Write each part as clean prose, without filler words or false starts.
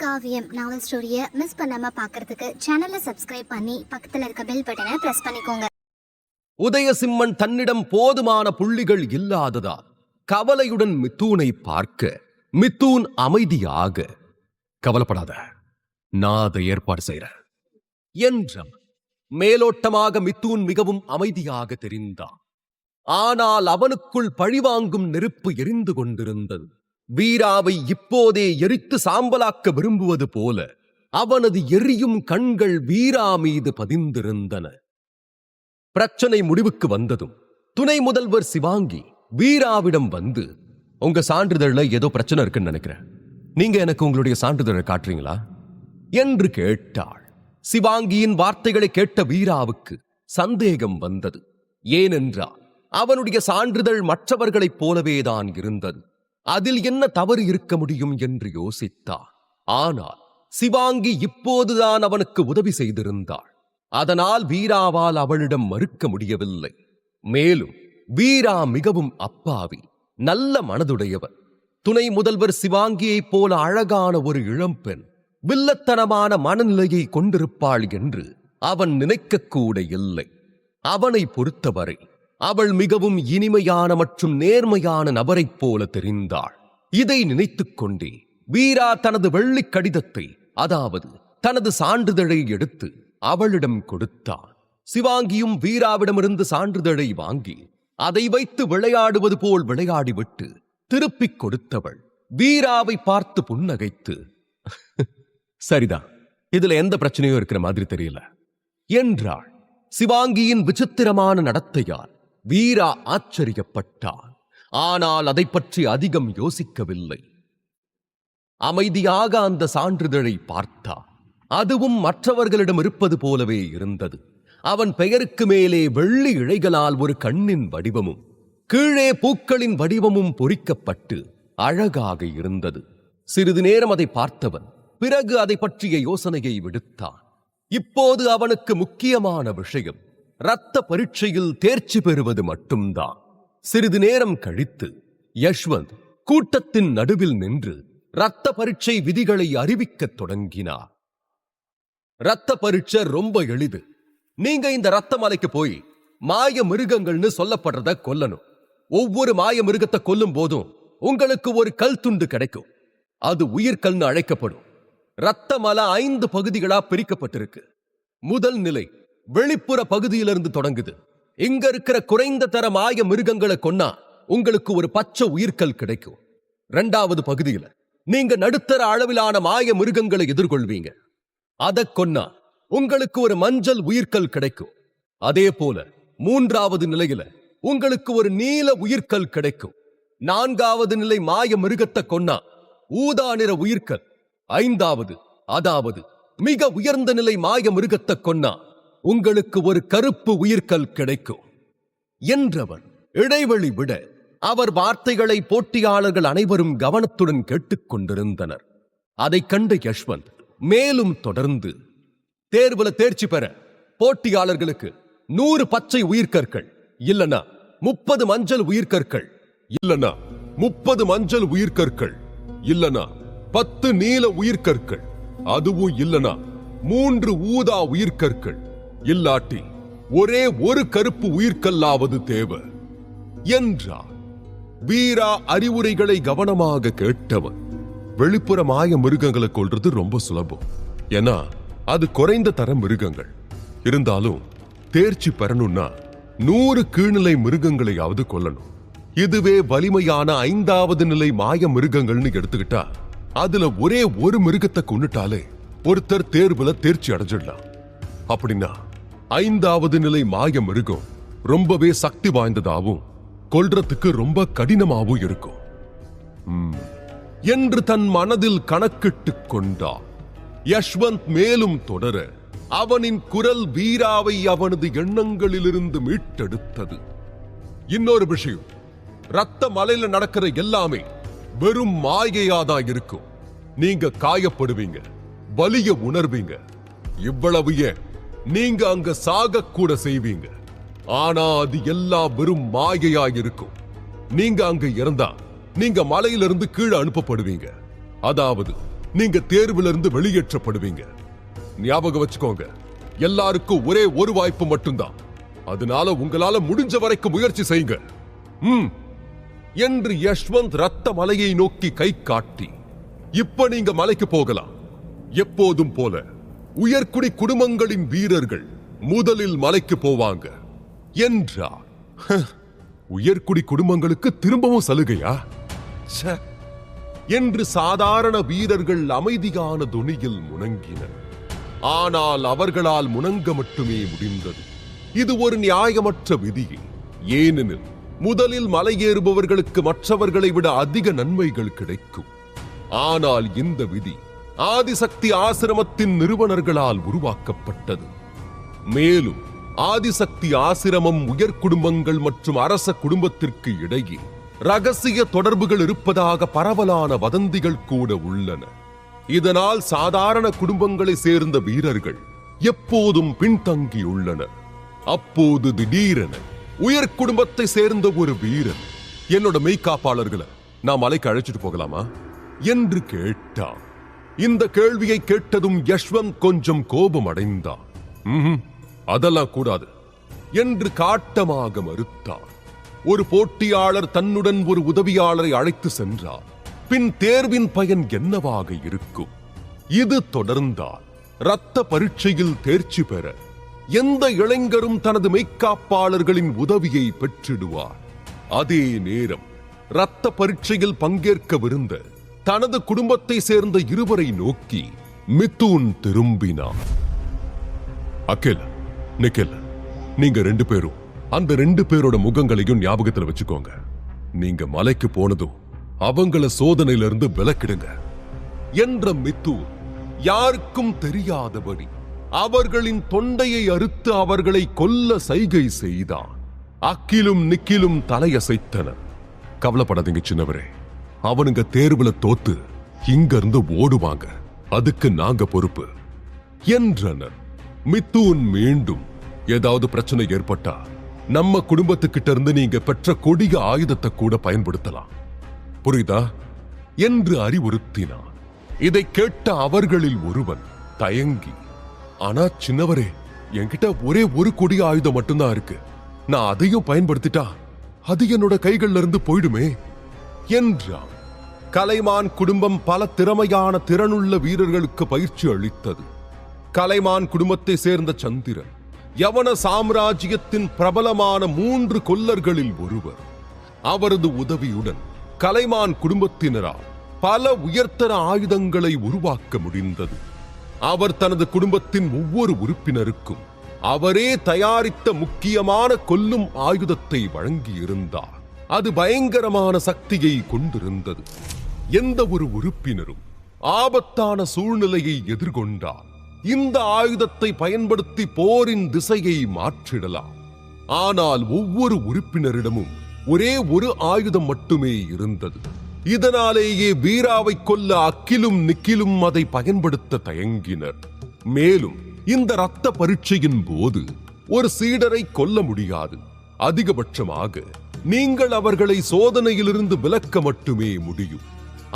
காவியம் நாவல் ஸ்டோரியை மிஸ் பண்ணாம பார்க்கிறதுக்கு சேனலை சப்ஸ்கிரைப் பண்ணி பக்கத்துல இருக்க பெல் பட்டனை பிரஸ் பண்ணிக்கோங்க. உதயசிம்மன் தன்னிடம் போதுமான புள்ளிகள் இல்லாததால் கவலையுடன் மித்தூனை பார்க்க மித்தூன் அமைதியாக, கவலைப்படாத, நான் அதை ஏற்பாடு செய்றேன் என்றான். மேலோட்டமாக மித்தூன் மிகவும் அமைதியாக தெரிந்தான். ஆனால் அவனுக்குள் பழிவாங்கும் நெருப்பு எரிந்து கொண்டிருந்தது. வீராவை இப்போதே எரித்து சாம்பலாக்க விரும்புவது போல அவனது எரியும் கண்கள் வீரா மீது பதிந்திருந்தன. பிரச்சனை முடிவுக்கு வந்ததும் துணை முதல்வர் சிவாங்கி வீராவிடம் வந்து, உங்க சான்றிதழ்ல ஏதோ பிரச்சனை இருக்குன்னு நினைக்கிறேன், நீங்க எனக்கு உங்களுடைய சான்றிதழை காட்டுறீங்களா என்று கேட்டாள். சிவாங்கியின் வார்த்தைகளை கேட்ட வீராவுக்கு சந்தேகம் வந்தது. ஏனென்றால் அவனுடைய சான்றிதழ் மற்றவர்களைப் போலவேதான் இருந்தது. அதில் என்ன தவறு இருக்க முடியும் என்று யோசித்தான். ஆனால் சிவாங்கி இப்போதுதான் அவனுக்கு உதவி செய்திருந்தாள். அதனால் வீராவால் அவளிடம் மறுக்க முடியவில்லை. மேலும் வீரா மிகவும் அப்பாவி, நல்ல மனதுடையவர். துணை முதல்வர் சிவாங்கியைப் போல அழகான ஒரு இளம்பெண் வில்லத்தனமான மனநிலையை கொண்டிருப்பாள் என்று அவன் நினைக்கக்கூட இல்லை. அவனை பொறுத்தவரை அவள் மிகவும் இனிமையான மற்றும் நேர்மையான நபரைப் போல தெரிந்தாள். இதை நினைத்துக் கொண்டே வீரா தனது வெள்ளிக் கடிதத்தை, அதாவது தனது சான்றிதழை எடுத்து அவளிடம் கொடுத்தான். சிவாங்கியும் வீராவிடமிருந்து சான்றிதழை வாங்கி அதை வைத்து விளையாடுவது போல் விளையாடிவிட்டு திருப்பிக் கொடுத்தவள் வீராவை பார்த்து புன்னகைத்து, சரிதான், இதுல எந்த பிரச்சனையும் இருக்கிற மாதிரி தெரியல என்றாள். சிவாங்கியின் விசித்திரமான நடத்தையால் வீரா ஆச்சரியப்பட்டான். ஆனால் அதை பற்றி அதிகம் யோசிக்கவில்லை. அமைதியாக அந்த சான்றிதழை பார்த்தான். அதுவும் மற்றவர்களிடம் இருப்பது போலவே இருந்தது. அவன் பெயருக்கு மேலே வெள்ளி இழைகளால் ஒரு கண்ணின் வடிவமும் கீழே பூக்களின் வடிவமும் பொறிக்கப்பட்டு அழகாக இருந்தது. சிறிது நேரம் அதை பார்த்தவன் பிறகு அதை பற்றிய யோசனையை விடுத்தான். இப்போது அவனுக்கு முக்கியமான விஷயம் இரத்த பரீட்சையில் தேர்ச்சி பெறுவது மட்டும்தான். சிறிது நேரம் கழித்து யஷ்வந்த் கூட்டத்தின் நடுவில் நின்று இரத்த பரீட்சை விதிகளை அறிவிக்கத் தொடங்கினார். இரத்த பரீட்சை ரொம்ப எளிது. நீங்க இந்த இரத்த மலைக்கு போய் மாய மிருகங்கள்னு சொல்லப்படுறத கொல்லணும். ஒவ்வொரு மாய மிருகத்தை கொல்லும் போதும் உங்களுக்கு ஒரு கல் துண்டு கிடைக்கும். அது உயிர்கல்னு அழைக்கப்படும். இரத்த மலை 5 பகுதிகளா பிரிக்கப்பட்டிருக்கு. முதல் நிலை வெளிப்புற பகுதியிலிருந்து தொடங்குது. இங்க இருக்கிற குறைந்த தர மாய மிருகங்களை கொன்னா உங்களுக்கு ஒரு பச்சை உயிர்கல் கிடைக்கும். 2வது பகுதியில நீங்க நடுத்தர அளவிலான மாய மிருகங்களை எதிர்கொள்வீங்க. அதை கொன்னா உங்களுக்கு ஒரு மஞ்சள் உயிர்கல் கிடைக்கும். அதே போல 3வது நிலையில உங்களுக்கு ஒரு நீல உயிர்கல் கிடைக்கும். 4வது நிலை மாய மிருகத்தை கொன்னா ஊதா நிற உயிர்கல். 5வது, அதாவது மிக உயர்ந்த நிலை மாய மிருகத்தை கொன்னா உங்களுக்கு ஒரு கருப்பு உயிர்கல் கிடைக்கும் என்றவன் இடைவெளி விட அவர் வார்த்தைகளை போட்டியாளர்கள் அனைவரும் கவனத்துடன் கேட்டுக்கொண்டிருந்தனர். அதை கண்ட யஷ்வந்த் மேலும் தொடர்ந்து, தேர்வுல தேர்ச்சி பெற போட்டியாளர்களுக்கு 100 பச்சை உயிர்கற்கள், இல்லனா 30 மஞ்சள் உயிர்கற்கள், இல்லனா 30 மஞ்சள் உயிர்கற்கள், இல்லனா 10 நீல உயிர்கற்கள், அதுவும் இல்லனா 3 ஊதா உயிர்கற்கள், இல்லாட்டி ஒரே ஒரு கருப்பு உயிர்கல்லாவது தேவை என்றார். வீரா அறிவுரைகளை கவனமாக கேட்டவன். வெளிப்புற மாய மிருகங்களை கொல்றது ரொம்ப சுலபம், ஏன்னா அது குறைந்த தர மிருகங்கள். இருந்தாலும் தேர்ச்சி பெறணும்னா 100 கீழ்நிலை மிருகங்களையாவது கொல்லணும். இதுவே வலிமையான 5வது நிலை மாய மிருகங்கள்னு எடுத்துக்கிட்டா அதுல ஒரே ஒரு மிருகத்தை கொன்னுட்டாலே ஒருத்தர் தேர்வுல தேர்ச்சி அடைஞ்சிடலாம். அப்படின்னா 5வது நிலை மாய மிருகம் ரொம்பவே சக்தி வாய்ந்ததாகவும் கொல்றதுக்கு ரொம்ப கடினமாகவும் இருக்கும் என்று தன் மனதில் கணக்கிட்டுக் கொண்டார். யஷ்வந்த் மேலும் தொடர அவனின் குரல் வீராவை அவனது எண்ணங்களிலிருந்து மீட்டெடுத்தது. இன்னொரு விஷயம், இரத்த மலையில நடக்கிற எல்லாமே வெறும் மாயையாதான் இருக்கும். நீங்க காயப்படுவீங்க, வலிய உணர்வீங்க. இவ்வளவு ஏன், நீங்க அங்க சாக கூட செய்வீங்க. ஆனா அது எல்லாம் வெறும் மாயையாயிருக்கும். நீங்க அங்க இறந்தா நீங்க மலையிலிருந்து கீழே அனுப்பப்படுவீங்க. அதாவது நீங்க தேர்வுல இருந்து வெளியேற்றப்படுவீங்க. ஞாபகம் வச்சுக்கோங்க, எல்லாருக்கும் ஒரே ஒரு வாய்ப்பு மட்டும்தான். அதனால உங்களால முடிஞ்ச வரைக்கும் முயற்சி செய்யுங்க என்று யஷ்வந்த் ரத்த மலையை நோக்கி கை காட்டி, இப்ப நீங்க மலைக்கு போகலாம். எப்போதும் போல உயர்குடி குடும்பங்களின் வீரர்கள் முதலில் மலைக்கு போவாங்க என்றார். உயர்குடி குடும்பங்களுக்கு திரும்பவும் சலுகையா என்று சாதாரண வீரர்கள் அமைதியான துணியில் முணங்கினர். ஆனால் அவர்களால் முணங்க மட்டுமே முடிந்தது. இது ஒரு நியாயமற்ற விதி. ஏனெனில் முதலில் மலையேறுபவர்களுக்கு மற்றவர்களை விட அதிக நன்மைகள் கிடைக்கும். ஆனால் இந்த விதி ஆதிசக்தி ஆசிரமத்தின் நிறுவனர்களால் உருவாக்கப்பட்டது. மேலும் ஆதிசக்தி ஆசிரமம் உயர் குடும்பங்கள் மற்றும் அரச குடும்பத்திற்கு இடையே ரகசிய தொடர்புகள் இருப்பதாக பரவலான வதந்திகள் கூட உள்ளன. இதனால் சாதாரண குடும்பங்களை சேர்ந்த வீரர்கள் எப்போதும் பின்தங்கியுள்ளனர். அப்போது திடீரென உயர் குடும்பத்தை சேர்ந்த ஒரு வீரன், என்னோட மெய்காப்பாளர்களை நான் மலைக்கு அழைச்சிட்டு போகலாமா என்று கேட்டான். இந்த கேள்வியை கேட்டதும் யஷ்வந்த் கொஞ்சம் கோபம் அடைந்தான். அதெல்லாம் கூடாது என்று காட்டமாக மறுத்தான். ஒரு போட்டியாளர் தன்னுடன் ஒரு உதவியாளரை அழைத்து சென்றார். பின் தேர்வின் பயன் என்னவாக இருக்கும்? இது தொடர்ந்தால் இரத்த பரீட்சையில் தேர்ச்சி பெற எந்த இளைஞரும் தனது மெய்காப்பாளர்களின் உதவியை பெற்றிடுவார். அதே நேரம் இரத்த பரீட்சையில் பங்கேற்கவிருந்த தனது குடும்பத்தை சேர்ந்த இருவரை நோக்கி மிதுன் திரும்பினார். அகில், நிக்கில், நீங்க 2 பேரும் அந்த 2 பேரோட முகங்களையும் ஞாபகத்துல வச்சுக்கோங்க. நீங்க மலைக்கு போனதும் அவங்கள சோதனையிலிருந்து விலக்கிடுங்க என்ற மிதுன் யாருக்கும் தெரியாதபடி அவர்களின் தொண்டையை அறுத்து அவர்களை கொல்ல சைகை செய்தான். அக்கிலும் நிக்கிலும் தலையசைத்தனர். கவலைப்படாதீங்க சின்னவரே, அவனுங்க தேர்வுல தோத்து இங்க இருந்து ஓடுவாங்க, அதுக்கு நாங்க பொறுப்பு என்றனர். மிதுன் மீண்டும், ஏதாவது பிரச்சனை ஏற்பட்டா நம்ம குடும்பத்துக்கிட்ட இருந்து நீங்க பெற்ற கொடிய ஆயுதத்தை கூட பயன்படுத்தலாம், புரியுதா என்று அறிவுறுத்தினான். இதை கேட்ட அவர்களில் ஒருவன் தயங்கி, ஆனா சின்னவரே, என்கிட்ட ஒரே ஒரு கொடிய ஆயுதம் மட்டும்தான் இருக்கு, நான் அதையும் பயன்படுத்திட்டா அது என்னோட கைகள்ல இருந்து போயிடுமே என்றான். கலைமான் குடும்பம் பல திறமையான திறனுள்ள வீரர்களுக்கு பயிற்சி அளித்தது. கலைமான் குடும்பத்தை சேர்ந்த சந்திரன் யவன சாம்ராஜ்யத்தின் பிரபலமான 3 கொல்லர்களில் ஒருவர். அவரது உதவியுடன் கலைமான் குடும்பத்தினரால் பல உயர்தர ஆயுதங்களை உருவாக்க முடிந்தது. அவர் தனது குடும்பத்தின் ஒவ்வொரு உறுப்பினருக்கும் அவரே தயாரித்த முக்கியமான கொல்லும் ஆயுதத்தை வழங்கியிருந்தார். அது பயங்கரமான சக்தியை கொண்டிருந்தது. எந்த ஒரு உறுப்பினரும் ஆபத்தான சூழ்நிலையை எதிர்கொண்டால் இந்த ஆயுதத்தை பயன்படுத்தி போரின் திசையை மாற்றிடலாம். ஆனால் ஒவ்வொரு உறுப்பினரிடமும் ஒரே ஒரு ஆயுதம் மட்டுமே இருந்தது. இதனாலேயே வீராவை கொல்ல அக்கிலும் நிக்கிலும் அதை பயன்படுத்த தயங்கினர். மேலும் இந்த இரத்த பரீட்சையின் போது ஒரு சீடரை கொல்ல முடியாது. அதிகபட்சமாக நீங்கள் அவர்களை சோதனையிலிருந்து விலக்க மட்டுமே முடியும்.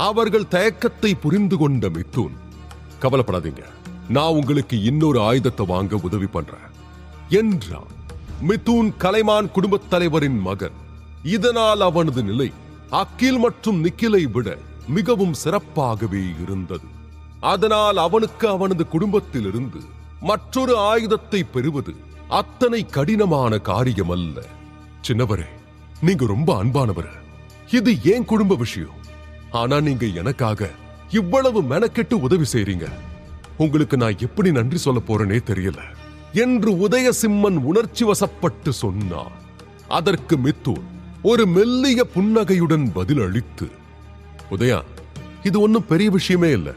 அவர்கள் தயக்கத்தை புரிந்து கொண்ட மிதுன், கவலைப்படாதீங்க, நான் உங்களுக்கு இன்னொரு ஆயுதத்தை வாங்க உதவி பண்றேன் என்றான். மிதுன் கலைமான் குடும்பத் தலைவரின் மகன். இதனால் அவனது நிலை அக்கில் மற்றும் நிக்கிலை விட மிகவும் சிறப்பாகவே இருந்தது. அதனால் அவனுக்கு அவனது குடும்பத்திலிருந்து மற்றொரு ஆயுதத்தை பெறுவது அத்தனை கடினமான காரியம் அல்ல. சின்னவரே, நீங்க ரொம்ப அன்பானவர். இது ஏன் குடும்ப விஷயம். ஆனா நீங்க எனக்காக இவ்வளவு மெனக்கெட்டு உதவி செய்றீங்க. உங்களுக்கு நான் எப்படி நன்றி சொல்ல போறேனே தெரியல என்று உதயசிம்மன் உணர்ச்சி வசப்பட்டு சொன்னார். அதற்கு மிதுன் ஒரு மெல்லிய புன்னகையுடன் பதில் அளித்து, உதயா, இது ஒன்னும் பெரிய விஷயமே இல்ல.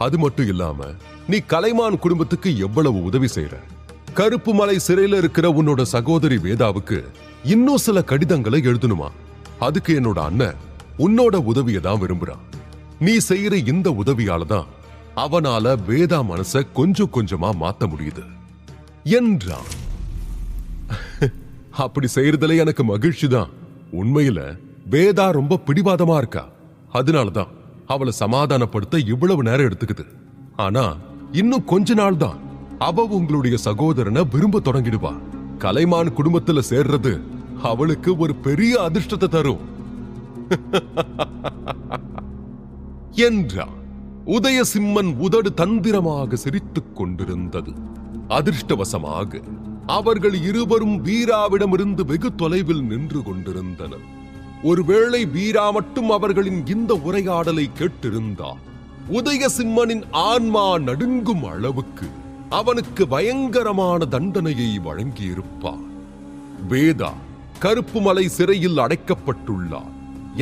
அது மட்டும் இல்லாம நீ கலைமான் குடும்பத்துக்கு எவ்வளவு உதவி செய்யற. கருப்பு மலை சிறையில இருக்கிற உன்னோட சகோதரி வேதாவுக்கு இன்னும் சில கடிதங்களை எழுதணுமா. அதுக்கு என்னோட அண்ணன் உன்னோட உதவியை தான் விரும்புறான். நீ செய்யற இந்த உதவியால தான் அவனால வேதா மனச கொஞ்சம் கொஞ்சமா மாத்த முடியுது என்றான். அப்படி செய்யறதுல எனக்கு மகிழ்ச்சி தான். உண்மையில வேதா ரொம்ப பிடிவாதமா இருக்கா. அதனாலதான் அவளை சமாதானப்படுத்த இவ்வளவு நேரம் எடுத்துக்குது. ஆனா இன்னும் கொஞ்ச நாள் தான் அவ உங்களுடைய சகோதரனை விரும்ப தொடங்கிடுவா. கலைமான் குடும்பத்துல சேர்றது அவளுக்கு ஒரு பெரிய அதிர்ஷ்டத்தை தரும் என்றான். உதயசிம்மன் உதடு தந்திரமாக சிரித்துக் கொண்டிருந்தது. அதிர்ஷ்டவசமாக அவர்கள் இருவரும் வீராவிடமிருந்து வெகு தொலைவில் நின்று கொண்டிருந்தனர். ஒருவேளை வீரா மட்டும் அவர்களின் இந்த உரையாடலை கேட்டிருந்தார், உதயசிம்மனின் ஆன்மா நடுங்கும் அளவுக்கு அவனுக்கு பயங்கரமான தண்டனையை வழங்கியிருப்பார். வேதா கருப்பு மலை சிறையில் அடைக்கப்பட்டுள்ளார்.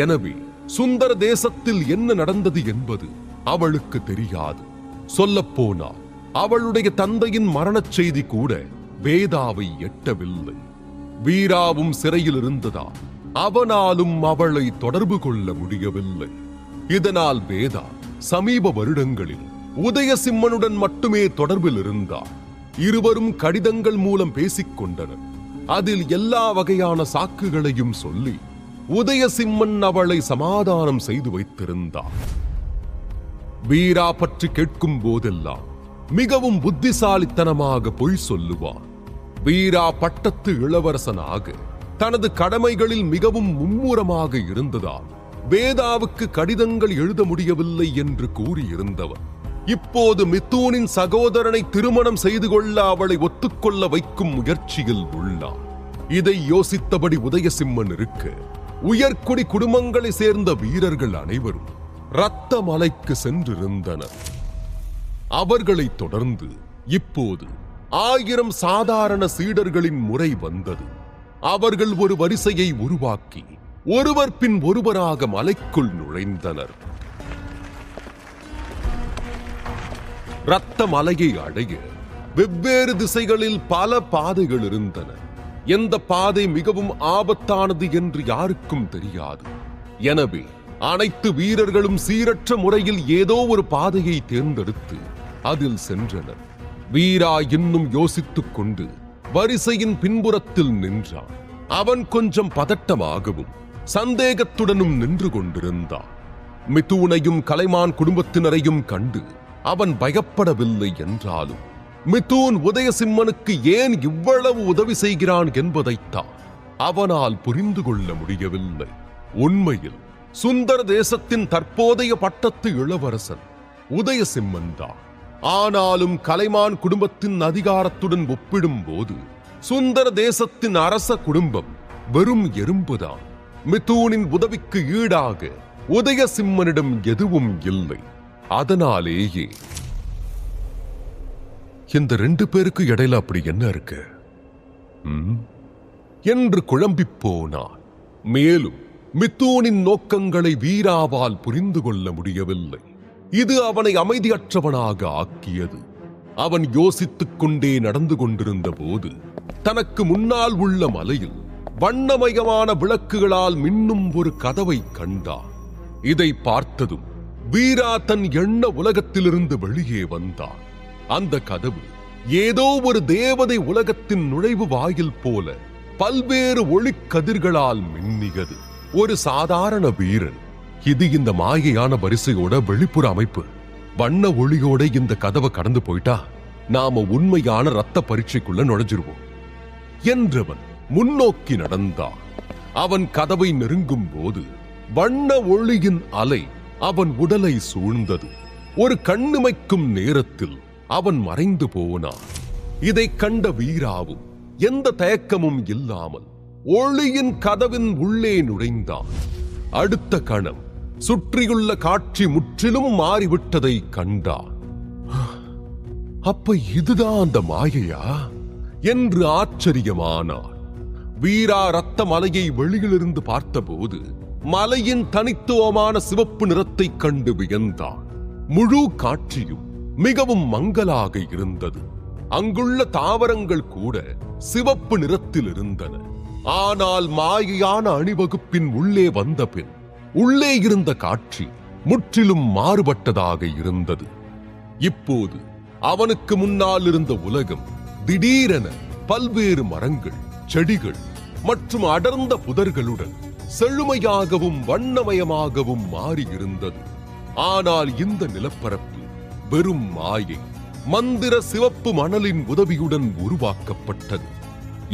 எனவே சுந்தர தேசத்தில் என்ன நடந்தது என்பது அவளுக்கு தெரியாது. சொல்லப்போனால் அவளுடைய தந்தையின் மரணச் செய்தி கூட வேதாவை எட்டவில்லை. வீராவும் சிறையில் இருந்ததால் அவனாலும் அவளை தொடர்பு கொள்ள முடியவில்லை. இதனால் வேதா சமீப வருடங்களில் உதயசிம்மனுடன் மட்டுமே தொடர்பில் இருந்தார். இருவரும் கடிதங்கள் மூலம் பேசிக் கொண்டனர். அதில் எல்லா வகையான சாக்குகளையும் சொல்லி உதயசிம்மன் அவளை சமாதானம் செய்து வைத்திருந்தார். வீரா பற்றி கேட்கும் போதெல்லாம் மிகவும் புத்திசாலித்தனமாக பொய் சொல்லுவான். வீரா பட்டத்து இளவரசனாக தனது கடமைகளில் மிகவும் மும்முரமாக இருந்ததால் வேதாவுக்கு கடிதங்கள் எழுத முடியவில்லை என்று கூறியிருந்தவர் இப்போது மித்தூனின் சகோதரனை திருமணம் செய்து கொள்ள அவளை ஒத்துக்கொள்ள வைக்கும் முயற்சியில் உள்ளார். இதை யோசித்தபடி உதயசிம்மன் இருக்க, உயர்குடி குடும்பங்களை சேர்ந்த வீரர்கள் அனைவரும் இரத்த மலைக்கு சென்றிருந்தனர். அவர்களை தொடர்ந்து இப்போது 1000 சாதாரண சீடர்களின் முறை வந்தது. அவர்கள் ஒரு வரிசையை உருவாக்கி ஒருவர் பின் ஒருவராக மலைக்குள் நுழைந்தனர். இரத்த மலையை அடைய வெவ்வேறு திசைகளில் பல பாதைகள் இருந்தன. எந்த பாதை மிகவும் ஆபத்தானது என்று யாருக்கும் தெரியாது. எனவே அனைத்து வீரர்களும் சீரற்ற முறையில் ஏதோ ஒரு பாதையை தேர்ந்தெடுத்து அதில் சென்றனர். வீரா இன்னும் யோசித்துக் கொண்டு வரிசையின் பின்புறத்தில் நின்றான். அவன் கொஞ்சம் பதட்டமாகவும் சந்தேகத்துடனும் நின்று கொண்டிருந்தான். மிதூனையும் கலைமான் குடும்பத்தினரையும் கண்டு அவன் பயப்படவில்லை என்றாலும் மிதூன் உதயசிம்மனுக்கு ஏன் இவ்வளவு உதவி செய்கிறான் என்பதைத்தான் அவனால் புரிந்து கொள்ள முடியவில்லை. உண்மையில் சுந்தர தேசத்தின் தற்போதைய பட்டத்து இளவரசன் உதயசிம்மன் தான். ஆனாலும் கலைமான் குடும்பத்தின் அதிகாரத்துடன் ஒப்பிடும் போது சுந்தர தேசத்தின் அரச குடும்பம் வெறும் எறும்புதான். மிதூனின் உதவிக்கு ஈடாக உதயசிம்மனிடம் எதுவும் இல்லை. அதனாலேயே இந்த 2 பேருக்கு இடையில அப்படி என்ன இருக்கு என்று குழம்பிப் போனான். மேலும் மிதூனின் நோக்கங்களை வீராவால் புரிந்து கொள்ள முடியவில்லை. இது அவனை அமைதியற்றவனாக ஆக்கியது. அவன் யோசித்துக் கொண்டே நடந்து கொண்டிருந்த போது தனக்கு முன்னால் உள்ள மலையில் வண்ணமயமான விளக்குகளால் மின்னும் ஒரு கதவை கண்டான். இதை பார்த்ததும் வீரா தன் எண்ண உலகத்திலிருந்து வெளியே வந்தான். அந்த கதவு ஏதோ ஒரு தேவதை உலகத்தின் நுழைவு வாயில் போல பல்வேறு ஒளிக்கதிர்களால் மின்னியது. ஒரு சாதாரண வீரன், இது இந்த மாயையான வரிசையோட வெளிப்புற அமைப்பு. வண்ண ஒளியோட இந்த கதவை கடந்து போயிட்டா நாம உண்மையான ரத்த பரீட்சைக்குள்ள நுழைஞ்சிருவோம் என்றவன் முன்னோக்கி நடந்தான். அவன் கதவை நெருங்கும் போது வண்ண ஒளியின் அலை அவன் உடலை சூழ்ந்தது. ஒரு கண்ணிமைக்கும் நேரத்தில் அவன் மறைந்து போனான். இதை கண்ட வீராவும் எந்த தயக்கமும் இல்லாமல் ஒளியின் கதவின் உள்ளே நுழைந்தான். அடுத்த கணம் சுற்றியுள்ள காட்சி முற்றிலும் மாறிவிட்டதை கண்டான். அப்ப இதுதான் அந்த மாயையா என்று ஆச்சரியமானார். வீரா ரத்த மலையை வெளியிலிருந்து பார்த்தபோது மலையின் தனித்துவமான சிவப்பு நிறத்தை கண்டு வியந்தான். முழு காட்சியும் மிகவும் மங்கலாக இருந்தது. அங்குள்ள தாவரங்கள் கூட சிவப்பு நிறத்தில் இருந்தன. ஆனால் மாயையான அணிவகுப்பின் உள்ளே வந்த பின் உள்ளே இருந்த காட்சி முற்றிலும் மாறுபட்டதாக இருந்தது. இப்போது அவனுக்கு முன்னால் இருந்த உலகம் திடீரென பல்வேறு மரங்கள், செடிகள் மற்றும் அடர்ந்த புதர்களுடன் செழுமையாகவும் வண்ணமயமாகவும் மாறியிருந்தது. ஆனால் இந்த நிலப்பரப்பு வெறும் மாயை, மந்திர சிவப்பு மணலின் உதவியுடன் உருவாக்கப்பட்டது.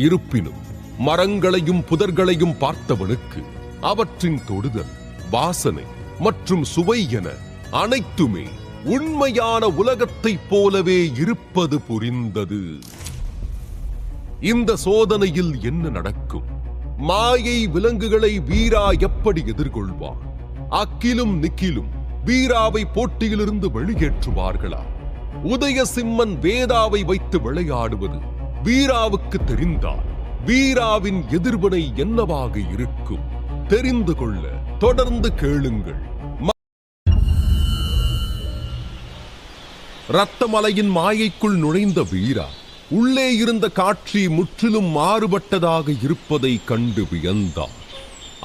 இருப்பினும் மரங்களையும் புதர்களையும் பார்த்தவனுக்கு அவற்றின் தொடுதல், வாசனை மற்றும் சுவை என அனைத்துமே உண்மையான உலகத்தைப் போலவே இருப்பது புரிந்தது. இந்த சோதனையில் என்ன நடக்கும்? மாயை விலங்குகளை வீரா எப்படி எதிர்கொள்வார்? அக்கிலும் நிக்கிலும் வீராவை போட்டியிலிருந்து வெளியேற்றுவார்களா? உதயசிம்மன் வேதாவை வைத்து விளையாடுவது வீராவுக்கு தெரிந்தால் வீராவின் எதிர்வினை என்னவாக இருக்கும்? தெரிந்து கொள்ள தொடர்ந்து கேளுங்கள். ரத்தமலையின் மாயைக்குள் நுழைந்த வீரா உள்ளே இருந்த காட்சி முற்றிலும் மாறுபட்டதாக இருப்பதை கண்டு வியந்தான்.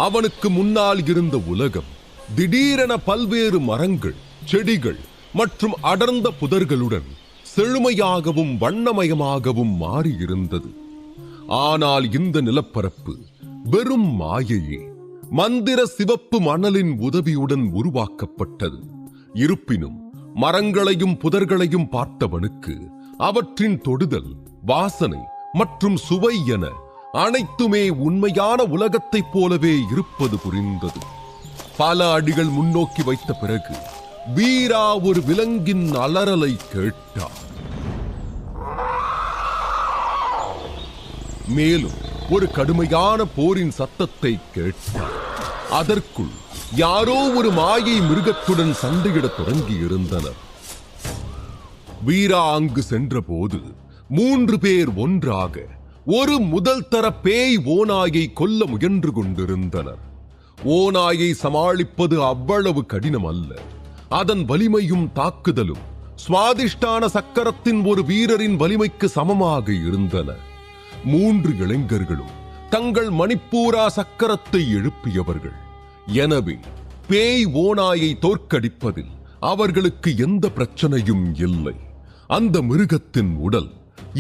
அவனுக்கு முன்னால் இருந்த உலகம் திடீரென பல்வேறு மரங்கள், செடிகள் மற்றும் அடர்ந்த புதர்களுடன் செழுமையாகவும் வண்ணமயமாகவும் மாறியிருந்தது. ஆனால் இந்த நிலப்பரப்பு வெறும் மாயையே, மந்திர சிவப்பு மணலின் உதவியுடன் உருவாக்கப்பட்டது. இருப்பினும் மரங்களையும் புதர்களையும் பார்த்தவனுக்கு அவற்றின் தொடுதல், வாசனை மற்றும் சுவை என அனைத்துமே உண்மையான உலகத்தைப் போலவே இருப்பது புரிந்தது. பல அடிகள் முன்னோக்கி வைத்த பிறகு வீரா ஒரு விலங்கின் அலறலை கேட்டார். மேலும் ஒரு கடுமையான போரின் சத்தத்தை கேட்டார். அதற்குள் யாரோ ஒரு மாயை மிருகத்துடன் சண்டையிடத் தொடங்கி இருந்தனர். வீரா அங்கு சென்றபோது 3 பேர் ஒன்றாக ஒரு முதல் தர பேய் ஓநாயை கொல்ல முயன்று கொண்டிருந்தனர். ஓநாயை சமாளிப்பது அவ்வளவு கடினம் அல்ல. அதன் வலிமையும் தாக்குதலும் சுவாதிஷ்டான சக்கரத்தின் ஒரு வீரரின் வலிமைக்கு சமமாக இருந்தன. 3 இளைஞர்களும் தங்கள் மணிப்பூரா சக்கரத்தை எழுப்பியவர்கள். எனவே பேய் ஓநாயை தோற்கடிப்பதில் அவர்களுக்கு எந்த பிரச்சனையும் இல்லை. அந்த மிருகத்தின் உடல்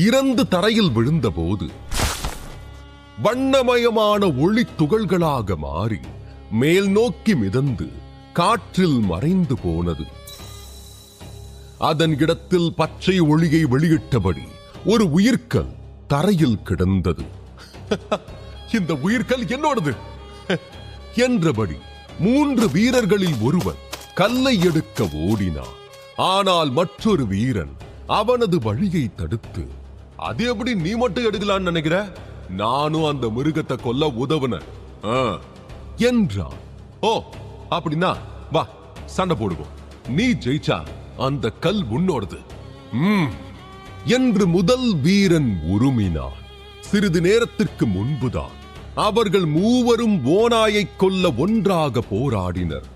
இறந்து தரையில் விழுந்தபோது வண்ணமயமான ஒளி துகள்களாக மாறி மேல் நோக்கி மிதந்து காற்றில் மறைந்து போனது. அதன் இடத்தில் பச்சை ஒளியை வெளியிட்டபடி ஒரு உயிர்க்கல் தரையில் கிடந்தது. இந்த உயிர்க்கல் என்னோடது என்றபடி 3 வீரர்களில் ஒருவன் கல்லை எடுக்க ஓடினான். ஆனால் மற்றொரு வீரன் அவனது வழியை தடுத்து, அது எப்படி நீ மட்டும் எடுக்கலான்னு நினைக்கிற? நானும் அந்த மிருகத்தை கொல்ல உதவுன என்றான். ஓ அப்படின்னா வா சண்டை போடுவோம். நீ ஜெயிச்சா அந்த கல் உன்னோடது என்று முதல் வீரன் உருமினான். சிறிது நேரத்திற்கு முன்புதான் அவர்கள் மூவரும் ஓநாயை கொல்ல ஒன்றாக போராடினர்.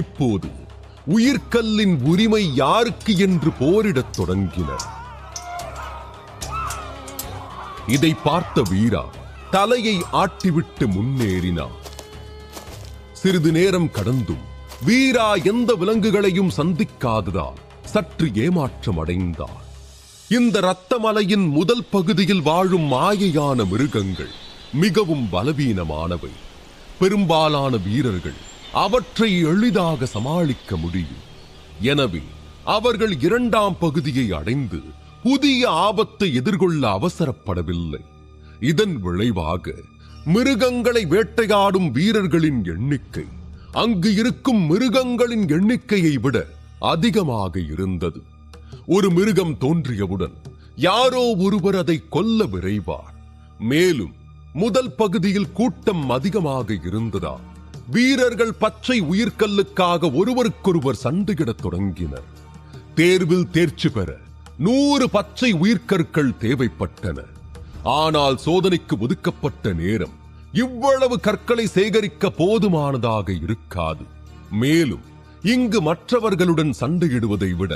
இப்போது உயிர்க்கல்லின் உரிமை யாருக்கு என்று போரிடத் தொடங்கினர். இதை பார்த்த வீரா தலையை ஆட்டிவிட்டு முன்னேறினார். சிறிது நேரம் கடந்தும் வீரா எந்த விலங்குகளையும் சந்திக்காததால் சற்று ஏமாற்றம் அடைந்தார். இந்த ரத்தமலையின் முதல் பகுதியில் வாழும் மாயையான மிருகங்கள் மிகவும் பலவீனமானவை. பெரும்பாலான வீரர்கள் அவற்றை எளிதாக சமாளிக்க முடியும். எனவே அவர்கள் 2ஆம் பகுதியை அடைந்து புதிய ஆபத்தை எதிர்கொள்ள அவசரப்படவில்லை. இதன் விளைவாக மிருகங்களை வேட்டையாடும் வீரர்களின் எண்ணிக்கை அங்கு இருக்கும் மிருகங்களின் எண்ணிக்கையை விட அதிகமாக இருந்தது. ஒரு மிருகம் தோன்றியவுடன் யாரோ ஒருவர் அதை கொல்ல விரைவார். மேலும் முதல் பகுதியில் கூட்டம் அதிகமாக இருந்ததால் வீரர்கள் பச்சை உயிர்க்கல்லுக்காக ஒருவருக்கொருவர் சண்டையிடத் தொடங்கினர். தேர்வில் தேர்ச்சி பெற 100 பச்சை உயிர்க்கற்கள் தேவைப்பட்டன. ஆனால் சோதனைக்கு ஒதுக்கப்பட்ட நேரம் இவ்வளவு கற்களை சேகரிக்க போதுமானதாக இருக்காது. மேலும் இங்கு மற்றவர்களுடன் சண்டையிடுவதை விட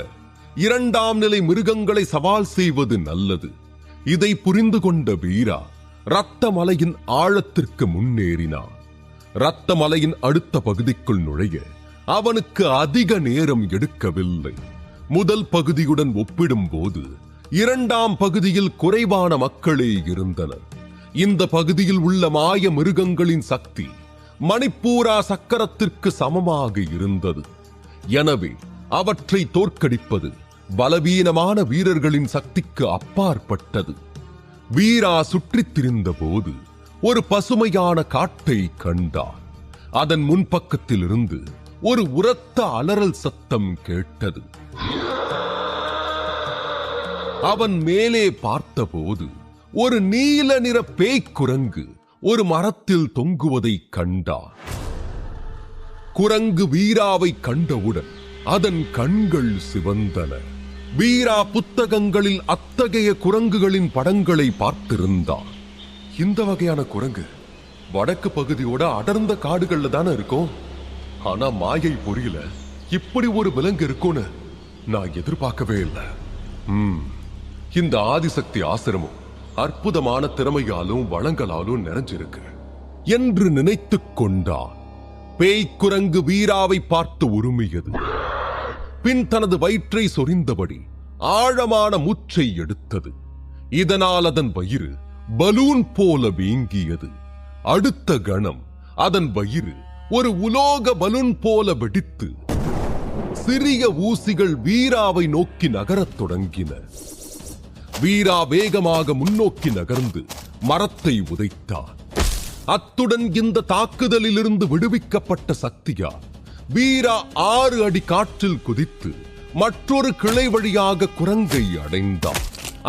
2ஆம் நிலை மிருகங்களை சவால் செய்வது நல்லது. இதை புரிந்து கொண்ட வீரா ரத்தமலையின் ஆழத்திற்கு முன்னேறினான். ரத்தமலையின் அடுத்த பகுதிக்குள் நுழைய அவனுக்கு அதிக நேரம் எடுக்கவில்லை. முதல் பகுதியுடன் ஒப்பிடும்போது 2ஆம் பகுதியில் குறைவான மக்களே இருந்தனர். இந்த பகுதியில் உள்ள மாய மிருகங்களின் சக்தி மணிப்பூரா சக்கரத்திற்கு சமமாக இருந்தது. எனவே அவற்றை தோற்கடிப்பது பலவீனமான வீரர்களின் சக்திக்கு அப்பாற்பட்டது. வீரா சுற்றித் திரிந்த போது ஒரு பசுமையான காட்டை கண்டார். அதன் முன்பக்கத்தில் இருந்து ஒரு உரத்த அலறல் சத்தம் கேட்டது. அவன் மேலே பார்த்தபோது ஒரு நீல நிற பேய்க்குரங்கு ஒரு மரத்தில் தொங்குவதை கண்டார். குரங்கு வீராவை கண்டவுடன் அதன் கண்கள் சிவந்தன. வீரா புத்தகங்களில் அத்தகைய குரங்குகளின் படங்களை பார்த்திருந்தார். இந்த வகையான குரங்கு வடக்கு பகுதியோட அடர்ந்த காடுகள்ல தானே இருக்கும். ஆனா மாயை புரியல, இப்படி ஒரு விலங்கு இருக்கும்னு நான் எதிர்பார்க்கவே இல்லை. இந்த ஆதிசக்தி ஆசிரமம் அற்புதமான திறமையாலும் வளங்களாலும் நிறைஞ்சிருக்கு என்று நினைத்துக் கொண்டார். பேய்க்குரங்கு வீராவை பார்த்து உருமியது. பின் தனது வயிற்றை சொரிந்தபடி ஆழமான மூச்சை எடுத்தது. இதனால் அதன் வயிறு பலூன் போல வீங்கியது. அடுத்த கணம் அதன் வயிறு ஒரு உலோக பலூன் போல வெடித்து சிறிய ஊசிகள் வீராவை நோக்கி நகரத் தொடங்கின. வீரா வேகமாக முன்னோக்கி நகர்ந்து மரத்தை உதைத்தார். அத்துடன் இந்த தாக்குதலிலிருந்து விடுவிக்கப்பட்ட சக்தியால் வீரா 6 அடி காற்றில் குதித்து மற்றொரு கிளை வழியாக குரங்கை அடைந்தார்.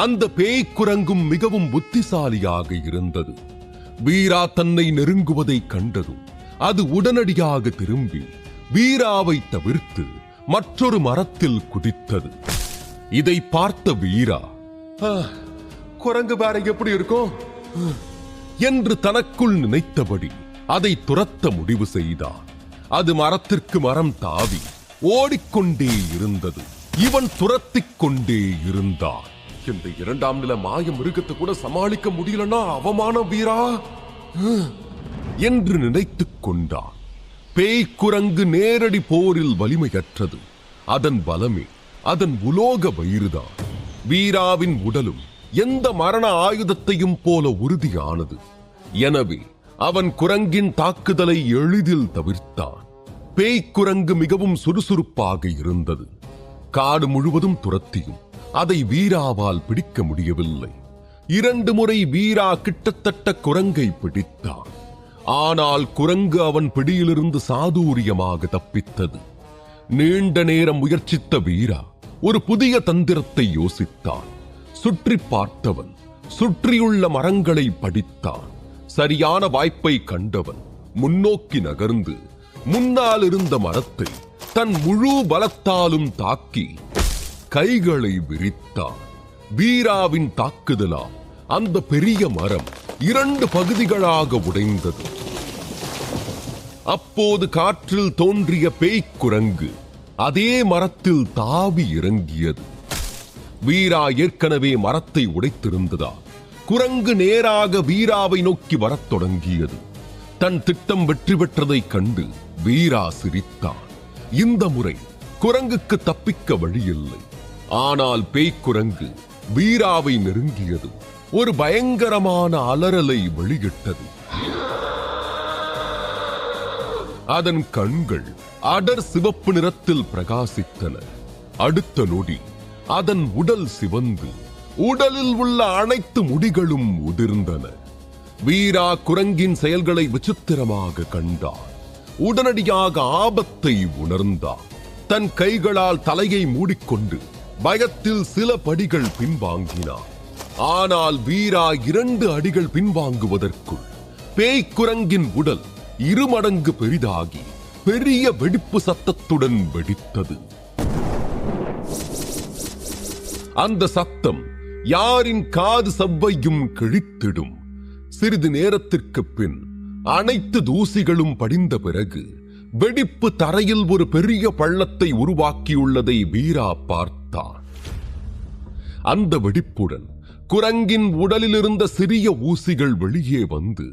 அந்த பேய்க்குரங்கும் மிகவும் புத்திசாலியாக இருந்தது. வீரா தன்னை நெருங்குவதை கண்டதும் அது உடனடியாக திரும்பி வீராவை தவிர்த்து மற்றொரு மரத்தில் குதித்தது. இதை பார்த்த வீரா, குரங்கு வேற எப்படி இருக்கும் என்று தனக்குள் நினைத்தபடி அதை துரத்த முடிவு செய்தார். அது மரத்திற்கு மரம் தாவி ஓடிக்கொண்டே இருந்தது. இவன் துரத்திக் கொண்டே இருந்தான். இந்த 2ஆம் நிலை மாய மிருகத்தை கூட சமாளிக்க முடியலன்னா அவமானம் வீரா என்று நினைத்துக் கொண்டான். பேய்க்குரங்கு நேரடி போரில் வலிமையற்றது. அதன் பலமே அதன் உலோக வயிறுதான். வீராவின் உடலும் எந்த மரண ஆயுதத்தையும் போல உறுதியானது. எனவே அவன் குரங்கின் தாக்குதலை எளிதில் தவிர்த்தான். பேய்க்குரங்கு மிகவும் சுறுசுறுப்பாக இருந்தது. காடு முழுவதும் துரத்தியும் அதை வீராவால் பிடிக்க முடியவில்லை. 2 முறை வீரா கிட்டத்தட்ட குரங்கை பிடித்தான். ஆனால் குரங்கு அவன் பிடியிலிருந்து சாதுரியமாக தப்பித்தது. நீண்ட நேரம் முயற்சித்த வீரா ஒரு புதிய தந்திரத்தை யோசித்தான். சுற்றி பார்த்தவன் சுற்றியுள்ள மரங்களை படித்தான். சரியான வாய்ப்பை கண்டவன் முன்னோக்கி நகர்ந்து முன்னால் இருந்த மரத்தை தன் முழு பலத்தாலும் தாக்கி கைகளை விரித்தான். வீராவின் தாக்குதலால் அந்த பெரிய மரம் 2 பகுதிகளாக உடைந்தது. அப்போது காற்றில் தோன்றிய பேய்க்குரங்கு அதே மரத்தில் தாவி இறங்கியது. வீரா ஏற்கனவே மரத்தை உடைத்திருந்ததால் குரங்கு நேராக வீராவை நோக்கி வரத் தொடங்கியது. தன் திட்டம் வெற்றி பெற்றதைக் கண்டு வீரா சிரித்தான். இந்த முறை குரங்குக்கு தப்பிக்க வழியில்லை. ஆனால் பேய்க்குரங்கு வீராவை நெருங்கியது ஒரு பயங்கரமான அலறலை வெளியிட்டது. அதன் கண்கள் அடர் சிவப்பு நிறத்தில் பிரகாசித்தன. அடுத்த நொடி அதன் உடல் சிவந்து உடலில் உள்ள அனைத்து முடிகளும் உதிர்ந்தன. வீரா குரங்கின் செயல்களை விசித்திரமாக கண்டார். உடனடியாக ஆபத்தை உணர்ந்தார். தன் கைகளால் தலையை மூடிக்கொண்டு பயத்தில் சில படிகள் பின்வாங்கினார். ஆனால் வீரா 2 அடிகள் பின்வாங்குவதற்குள் பேய்க்குரங்கின் உடல் 2 மடங்கு பெரிதாகி பெரிய வெடிப்பு சத்தத்துடன் வெடித்தது. அந்த சத்தம் யாரின் காது சவ்வையும் கிழித்திடும். சிறிது நேரத்திற்கு பின் அனைத்து தூசிகளும் படிந்த பிறகு வெடிப்பு தரையில் ஒரு பெரிய பள்ளத்தை உருவாக்கியுள்ளதை வீரா பார்த்தான். அந்த வெடிப்புடன் குரங்கின் உடலில் இருந்த சிறிய ஊசிகள் வெளியே வந்து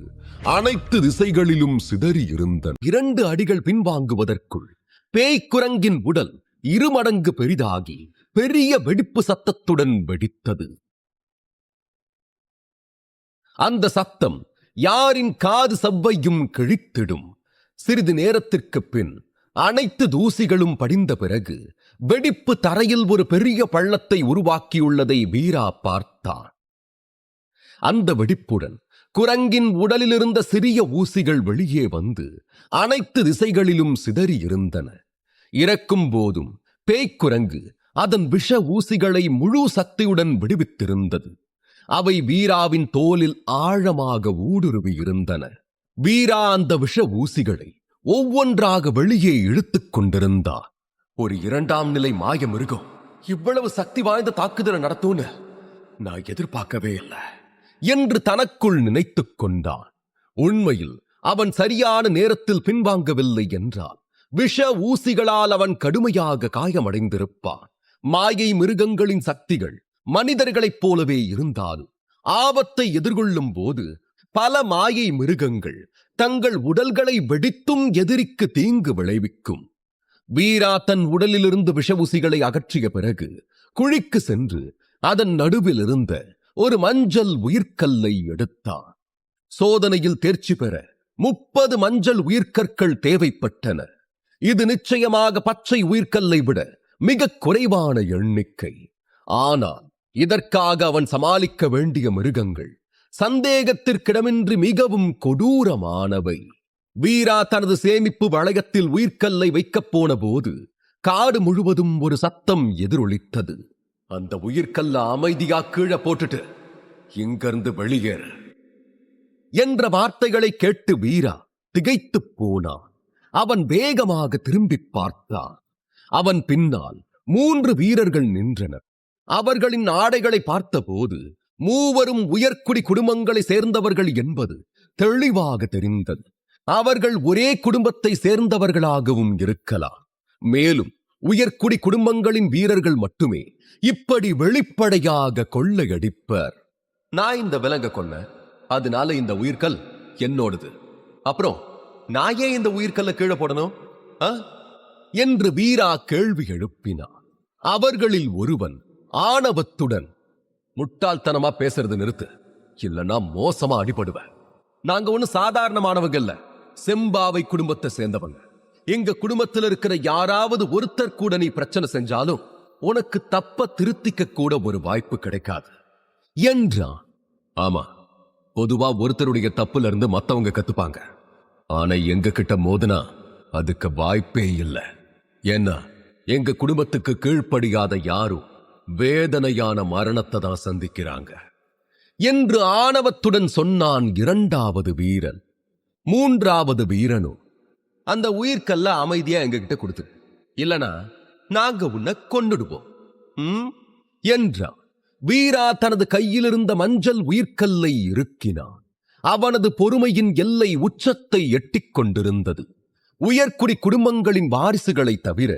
அனைத்து திசைகளிலும் சிதறி இருந்தன. 2 அடிகள் பின்வாங்குவதற்குள் பேய்க்குரங்கின் உடல் 2 மடங்கு பெரிதாகி பெரிய வெடிப்பு சத்தத்துடன் வெடித்தது. அந்த சத்தம் யாரின் காது சவ்வையும் கிழித்திடும். சிறிது நேரத்திற்கு பின் அனைத்து தூசிகளும் படிந்த பிறகு வெடிப்பு தரையில் ஒரு பெரிய பள்ளத்தை உருவாக்கியுள்ளதை வீரா பார்த்தான். அந்த வெடிப்புடன் குரங்கின் உடலில் இருந்த சிறிய ஊசிகள் வெளியே வந்து அனைத்து திசைகளிலும் சிதறி இருந்தன. இறக்கும் போதும் பேய்க்குரங்கு அதன் விஷ ஊசிகளை முழு சக்தியுடன் விடுவித்திருந்தது. அவை வீராவின் தோலில் ஆழமாக ஊடுருவி இருந்தன. வீரா அந்த விஷ ஊசிகளை ஒவ்வொன்றாக வெளியே இழுத்துக் கொண்டிருந்தார். ஒரு 2ஆம் நிலை மாய மிருகம் இவ்வளவு சக்தி வாய்ந்த தாக்குதலை நடத்தும்னு நான் எதிர்பார்க்கவே இல்லை என்று தனக்குள் நினைத்துக் கொண்டான். உண்மையில் அவன் சரியான நேரத்தில் பின்வாங்கவில்லை என்றால் விஷ ஊசிகளால் அவன் கடுமையாக காயமடைந்திருப்பான். மாயை மிருகங்களின் சக்திகள் மனிதர்களைப் போலவே இருந்தாலும் ஆபத்தை எதிர்கொள்ளும் போது பல மாயை மிருகங்கள் தங்கள் உடல்களை வெடித்தும் எதிரிக்கு தீங்கு விளைவிக்கும். வீரா தன் உடலிலிருந்து விஷ ஊசிகளை அகற்றிய பிறகு குழிக்கு சென்று அதன் நடுவில் இருந்த ஒரு மஞ்சள் உயிர்க்கல்லை எடுத்தான். சோதனையில் தேர்ச்சி பெற 30 மஞ்சள் உயிர்க்கற்கள் தேவைப்பட்டன. இது நிச்சயமாக பச்சை உயிர்க்கல்லை விட மிக குறைவான எண்ணிக்கை. ஆனால் இதற்காக அவன் சமாளிக்க வேண்டிய மிருகங்கள் சந்தேகத்திற்கிடமின்றி மிகவும் கொடூரமானவை. வீரா தனது சேமிப்பு வளையத்தில் உயிர்க்கல்லை வைக்கப் போன போது காடு முழுவதும் ஒரு சத்தம் எதிரொலித்தது. அந்த உயிர்க்கல்ல அமைதியா கீழே போட்டுட்டு இங்கிருந்து வெளியேறு என்ற வார்த்தைகளை கேட்டு வீரா திகைத்துப் போனான். அவன் வேகமாக திரும்பி பார்த்தான். அவன் பின்னால் 3 வீரர்கள் நின்றனர். அவர்களின் ஆடைகளை பார்த்தபோது மூவரும் உயர்குடி குடும்பங்களை சேர்ந்தவர்கள் என்பது தெளிவாக தெரிந்தது. அவர்கள் ஒரே குடும்பத்தை சேர்ந்தவர்களாகவும் இருக்கலாம். மேலும் உயர்குடி குடும்பங்களின் வீரர்கள் மட்டுமே இப்படி வெளிப்படையாக கொள்ளையடிப்பர். நான் இந்த விலங்க கொன்ன, அதனால இந்த உயிர்க்கல் என்னோடது. அப்புறம் நான் ஏன் இந்த உயிர்க்கல்ல கீழே போடணும் என்று வீரா கேள்வி எழுப்பினான். அவர்களில் ஒருவன் ஆணவத்துடன், முட்டாள்தனமா பேசுறது நிறுத்து, இல்லைன்னா மோசமா அடிபடுவேன். நாங்க ஒண்ணு சாதாரணமானவங்க இல்ல, செம்பாவை குடும்பத்தை சேர்ந்தவங்க. எங்க குடும்பத்தில் இருக்கிற யாராவது ஒருத்தர் கூட நீ பிரச்சனை செஞ்சாலும் உனக்கு தப்ப திருத்திக்க கூட ஒரு வாய்ப்பு கிடைக்காது என்றான். ஆமா, பொதுவா ஒருத்தருடைய தப்புல இருந்து மத்தவங்க கத்துப்பாங்க. ஆனா எங்க கிட்ட மோதுனா அதுக்கு வாய்ப்பே இல்லை. ஏன்னா எங்க குடும்பத்துக்கு கீழ்ப்படியாத யாரும் வேதனையான மரணத்தை தான் சந்திக்கிறாங்க என்று ஆணவத்துடன் சொன்னான் 2வது வீரன். 3வது வீரனும், அந்த உயிர்க்கல்ல அமைதியா எங்ககிட்ட கொடுத்து, இல்லனா நாங்க உன்னை கொன்னுடுவோம் என்றான். வீரா தனது கையில் இருந்த மஞ்சள் உயிர்க்கல்லை இறுக்கினான். அவனது பொறுமையின் எல்லை உச்சத்தை எட்டிக் கொண்டிருந்தது. உயர்குடி குடும்பங்களின் வாரிசுகளை தவிர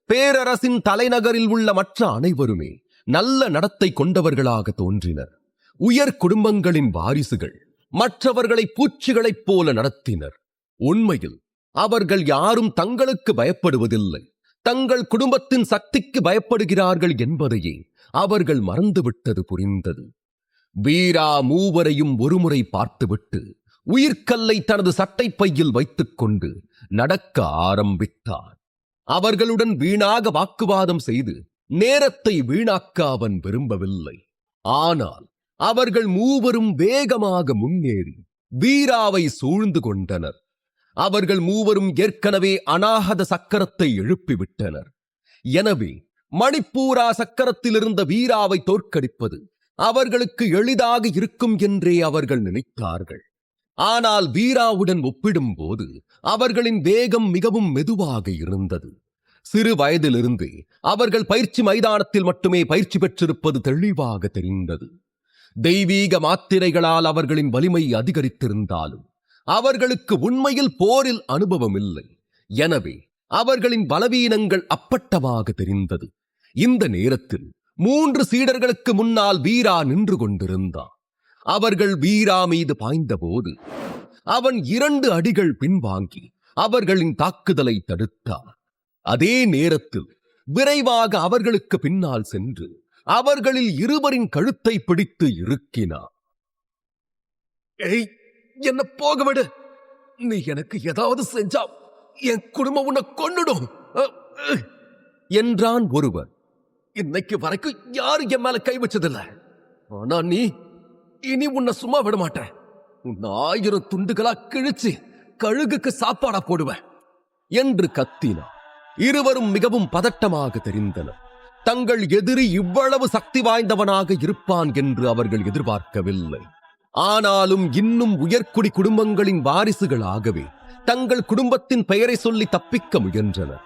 பேரரசின் தலைநகரில் உள்ள மற்ற அனைவருமே நல்ல நடத்தை கொண்டவர்களாக தோன்றினர். உயர் குடும்பங்களின் வாரிசுகள் மற்றவர்களை பூச்சிகளைப் போல நடத்தினர். உண்மையில் அவர்கள் யாரும் தங்களுக்கு பயப்படுவதில்லை, தங்கள் குடும்பத்தின் சக்திக்கு பயப்படுகிறார்கள் என்பதையே அவர்கள் மறந்துவிட்டது புரிந்தது. வீரா மூவரையும் ஒருமுறை பார்த்துவிட்டு உயிர்க்கல்லை தனது சட்டை பையில் வைத்துக் கொண்டு நடக்க ஆரம்பித்தார். அவர்களுடன் வீணாக வாக்குவாதம் செய்து நேரத்தை வீணாக்க அவன் விரும்பவில்லை. ஆனால் அவர்கள் மூவரும் வேகமாக முன்னேறி வீராவை சூழ்ந்து கொண்டனர். அவர்கள் மூவரும் ஏற்கனவே அநாகத சக்கரத்தை எழுப்பிவிட்டனர். எனவே மணிப்பூரா சக்கரத்தில் இருந்த வீராவை தோற்கடிப்பது அவர்களுக்கு எளிதாக இருக்கும் என்றே அவர்கள் நினைத்தார்கள். ஆனால் வீராவுடன் ஒப்பிடும்போது அவர்களின் வேகம் மிகவும் மெதுவாக இருந்தது. சிறு வயதிலிருந்தே அவர்கள் பயிற்சி மைதானத்தில் மட்டுமே பயிற்சி பெற்றிருப்பது தெளிவாக தெரிந்தது. தெய்வீக மாத்திரைகளால் அவர்களின் வலிமை அதிகரித்திருந்தாலும் அவர்களுக்கு உண்மையில் போரில் அனுபவம் இல்லை. எனவே அவர்களின் பலவீனங்கள் அப்பட்டமாக தெரிந்தது. இந்த நேரத்தில் 3 சீடர்களுக்கு முன்னால் வீரா நின்று கொண்டிருந்தான். அவர்கள் வீரா மீது பாய்ந்தபோது அவன் 2 அடிகள் பின்வாங்கி அவர்களின் தாக்குதலை தடுத்தான். அதே நேரத்தில் விரைவாக அவர்களுக்கு பின்னால் சென்று அவர்களில் இருவரின் கழுத்தை பிடித்து இறுக்கினான். ஏய், என்ன போக விடு, நீ எனக்கு ஏதாவது செஞ்சா என் குடும்பம் உன்னை கொன்னுடும் என்றான் ஒருவர். இன்னைக்கு வரைக்கும் யாரும் என் மேல கை வச்சதில்ல. ஆனா நீ இனி உன்னை சும்மா விட மாட்டேன். உன்னை 1000 துண்டுகளா கிழிச்சு கழுகுக்கு சாப்பாடா போடுவேன் என்று கத்தினார். இருவரும் மிகவும் பதட்டமாக தெரிந்தனர். தங்கள் எதிரி இவ்வளவு சக்தி வாய்ந்தவனாக இருப்பான் என்று அவர்கள் எதிர்பார்க்கவில்லை. ஆனாலும் இன்னும் உயர்குடி குடும்பங்களின் வாரிசுகளாகவே தங்கள் குடும்பத்தின் பெயரை சொல்லி தப்பிக்க முயன்றனர்.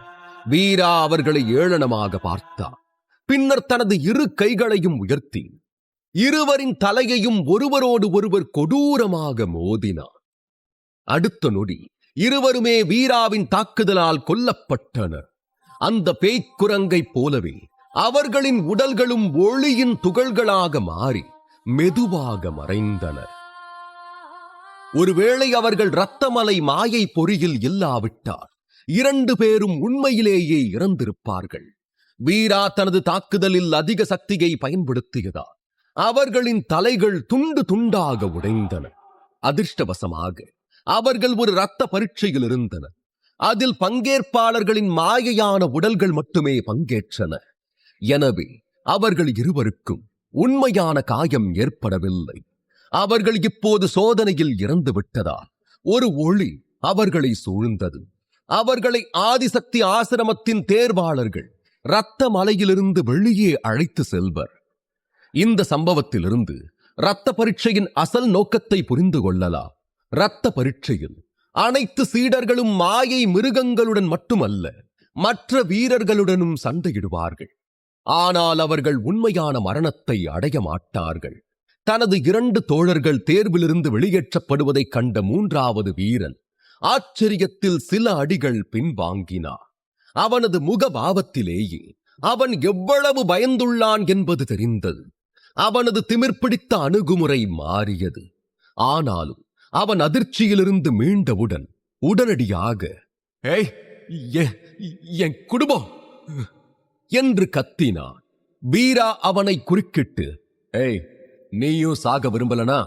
வீரா அவர்களை ஏளனமாக பார்த்தார். பின்னர் தனது 2 கைகளையும் உயர்த்தி இருவரின் தலையையும் ஒருவரோடு ஒருவர் கொடூரமாக மோதினார். அடுத்த நொடி இருவருமே வீராவின் தாக்குதலால் கொல்லப்பட்டனர். அந்த பேய்க்குரங்கைப் போலவே அவர்களின் உடல்களும் ஒளியின் துகள்களாக மாறி மெதுவாக மறைந்தனர். ஒருவேளை அவர்கள் இரத்தமலை மாயை பொறியில் இல்லாவிட்டால் 2 பேரும் உண்மையிலேயே இறந்திருப்பார்கள். வீரா தனது தாக்குதலில் அதிக சக்தியை பயன்படுத்தியதால் அவர்களின் தலைகள் துண்டு துண்டாக உடைந்தன. அதிர்ஷ்டவசமாக அவர்கள் ஒரு இரத்த பரீட்சையில் இருந்தனர். அதில் பங்கேற்பாளர்களின் மாயையான உடல்கள் மட்டுமே பங்கேற்றன. எனவே அவர்கள் இருவருக்கும் உண்மையான காயம் ஏற்படவில்லை. அவர்கள் இப்போது சோதனையில் இறந்து விட்டதால் ஒரு ஒளி அவர்களை சூழ்ந்தது. அவர்களை ஆதிசக்தி ஆசிரமத்தின் தேர்வாளர்கள் இரத்த மலையிலிருந்து வெளியே அழைத்து செல்வர். இந்த சம்பவத்திலிருந்து இரத்த பரீட்சையின் அசல் நோக்கத்தை புரிந்து கொள்ளலாம். இரத்த பரீட்சையில் அனைத்து சீடர்களும் மாயை மிருகங்களுடன் மட்டுமல்ல, மற்ற வீரர்களுடனும் சண்டையிடுவார்கள். ஆனால் அவர்கள் உண்மையான மரணத்தை அடைய மாட்டார்கள். தனது 2 தோழர்கள் தேர்விலிருந்து வெளியேற்றப்படுவதைக் கண்ட 3வது வீரன் ஆச்சரியத்தில் சில அடிகள் பின்வாங்கினார். அவனது முகபாவத்திலேயே அவன் எவ்வளவு பயந்துள்ளான் என்பது தெரிந்தது. அவனது திமிர் பிடித்த அணுகுமுறை மாறியது. ஆனாலும் அவன் அதிர்ச்சியிலிருந்து மீண்டவுடன் உடனடியாக ஏய் என் குடும்பம் என்று கத்தினான். வீரா அவனை குறுக்கிட்டு, ஏய் நீயும் சாக விரும்பலனா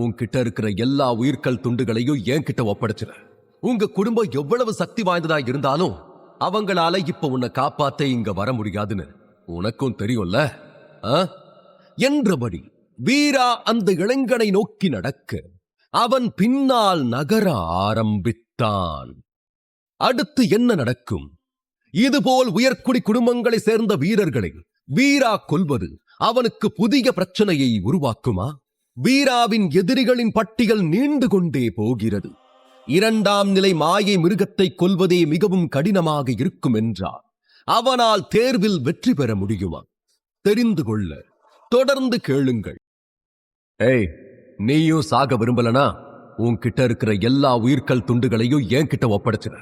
உன்கிட்ட இருக்கிற எல்லா உயிர்கள் துண்டுகளையும் என்கிட்ட ஒப்படைச்சிட. உங்க குடும்பம் எவ்வளவு சக்தி வாய்ந்ததா இருந்தாலும் அவங்களால இப்ப உன்னை காப்பாத்த இங்க வர முடியாதுன்னு உனக்கும் தெரியும்ல என்றபடி வீரா அந்த இளைஞனை நோக்கி நடக்க அவன் பின்னால் நகர ஆரம்பித்தான். அடுத்து என்ன நடக்கும்? இதுபோல் உயர்குடி குடும்பங்களை சேர்ந்த வீரர்களை வீரா கொல்வது அவனுக்கு புதிய பிரச்சனையை உருவாக்குமா? வீராவின் எதிரிகளின் பட்டியல் நீண்டு கொண்டே போகிறது. 2ஆம் நிலை மாயை மிருகத்தை கொல்வதே மிகவும் கடினமாக இருக்கும் என்றால் அவனால் தேர்வில் வெற்றி பெற முடியுமா? தெரிந்து கொள்ள தொடர்ந்து கேளுங்கள். ஏய் நீயும் சாக விரும்பலனா உன்கிட்ட இருக்கிற எல்லா உயிர்கள் துண்டுகளையும் என்கிட்ட ஒப்படைச்சிட.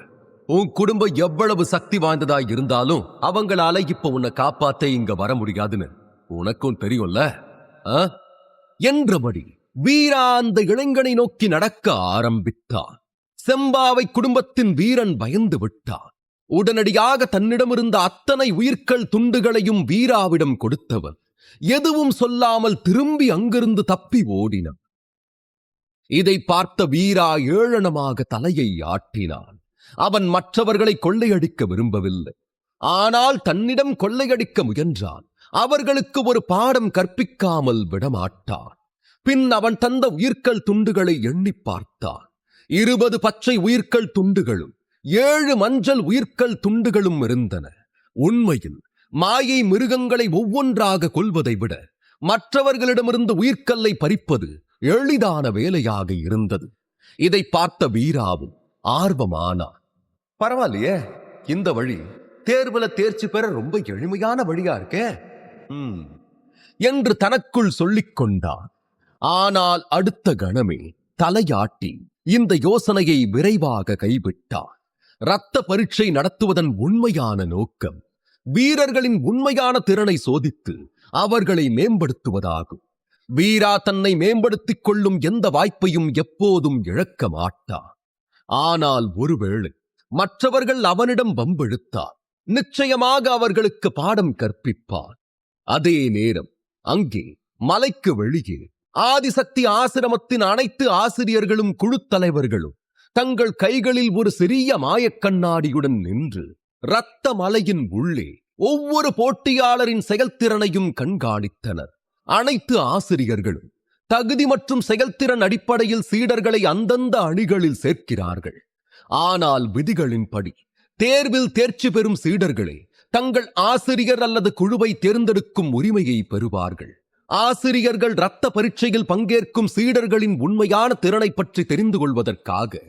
உன் குடும்பம் எவ்வளவு சக்தி வாய்ந்ததா இருந்தாலும் அவங்களால இப்ப உன்னை காப்பாத்த இங்க வர முடியாதுன்னு உனக்கும் தெரியும்ல என்றபடி வீரா அந்த இளைஞனை நோக்கி நடக்க ஆரம்பித்தான். செம்பாவை குடும்பத்தின் வீரன் பயந்து விட்டான். உடனடியாக தன்னிடமிருந்த அத்தனை உயிர்கள் துண்டுகளையும் வீராவிடம் கொடுத்தவன் எதுவும் சொல்லாமல் திரும்பி அங்கிருந்து தப்பி ஓடினான். இதை பார்த்த வீரா ஏளனமாக தலையை ஆட்டினான். அவன் மற்றவர்களை கொள்ளையடிக்க விரும்பவில்லை. ஆனால் தன்னிடம் கொள்ளையடிக்க முயன்றான். அவர்களுக்கு ஒரு பாடம் கற்பிக்காமல் விடமாட்டான். பின் அவன் தந்த உயிர்கள் துண்டுகளை எண்ணி பார்த்தான். 20 பச்சை உயிர்கள் துண்டுகளும் 7 மஞ்சள் உயிர்கள் துண்டுகளும் இருந்தன. உண்மையில் மாயை மிருகங்களை ஒவ்வொன்றாக கொல்வதை விட மற்றவர்களிடமிருந்து உயிர்க்கல்லை பறிப்பது எளிதான வேலையாக இருந்தது. இதை பார்த்த வீராவும் ஆர்வமானார். பரவாயில்லையே, இந்த வழி தேர்வுல தேர்ச்சி பெற ரொம்ப எளிமையான வழியா இருக்கே என்று தனக்குள் சொல்லிக் கொண்டார். ஆனால் அடுத்த கணமே தலையாட்டி இந்த யோசனையை விரைவாக கைவிட்டார். இரத்த பரீட்சை நடத்துவதன் உண்மையான நோக்கம் வீரர்களின் உண்மையான திறனை சோதித்து அவர்களை மேம்படுத்துவதாகும். வீரா தன்னை மேம்படுத்திக் கொள்ளும் எந்த வாய்ப்பையும் எப்போதும் இழக்க மாட்டார். ஆனால் ஒருவேளை மற்றவர்கள் அவனிடம் வம்பெழுத்தார் நிச்சயமாக அவர்களுக்கு பாடம் கற்பிப்பார். அதே நேரம் அங்கே மலைக்கு வெளியே ஆதிசக்தி ஆசிரமத்தின் அனைத்து ஆசிரியர்களும் குழு தலைவர்களும் தங்கள் கைகளில் ஒரு சிறிய மாயக்கண்ணாடியுடன் நின்று இரத்த மலையின் உள்ளே ஒவ்வொரு போட்டியாளரின் செயல்திறனையும் கண்காணித்தனர். அனைத்து ஆசிரியர்களும் தகுதி மற்றும் செயல்திறன் அடிப்படையில் சீடர்களை அந்தந்த அணிகளில் சேர்க்கிறார்கள். ஆனால் விதிகளின்படி தேர்வில் தேர்ச்சி பெறும் சீடர்களே தங்கள் ஆசிரியர் அல்லது குழுவை தேர்ந்தெடுக்கும் உரிமையை பெறுவார்கள். ஆசிரியர்கள் இரத்த பரீட்சையில் பங்கேற்கும் சீடர்களின் உண்மையான திறனை பற்றி தெரிந்து கொள்வதற்காக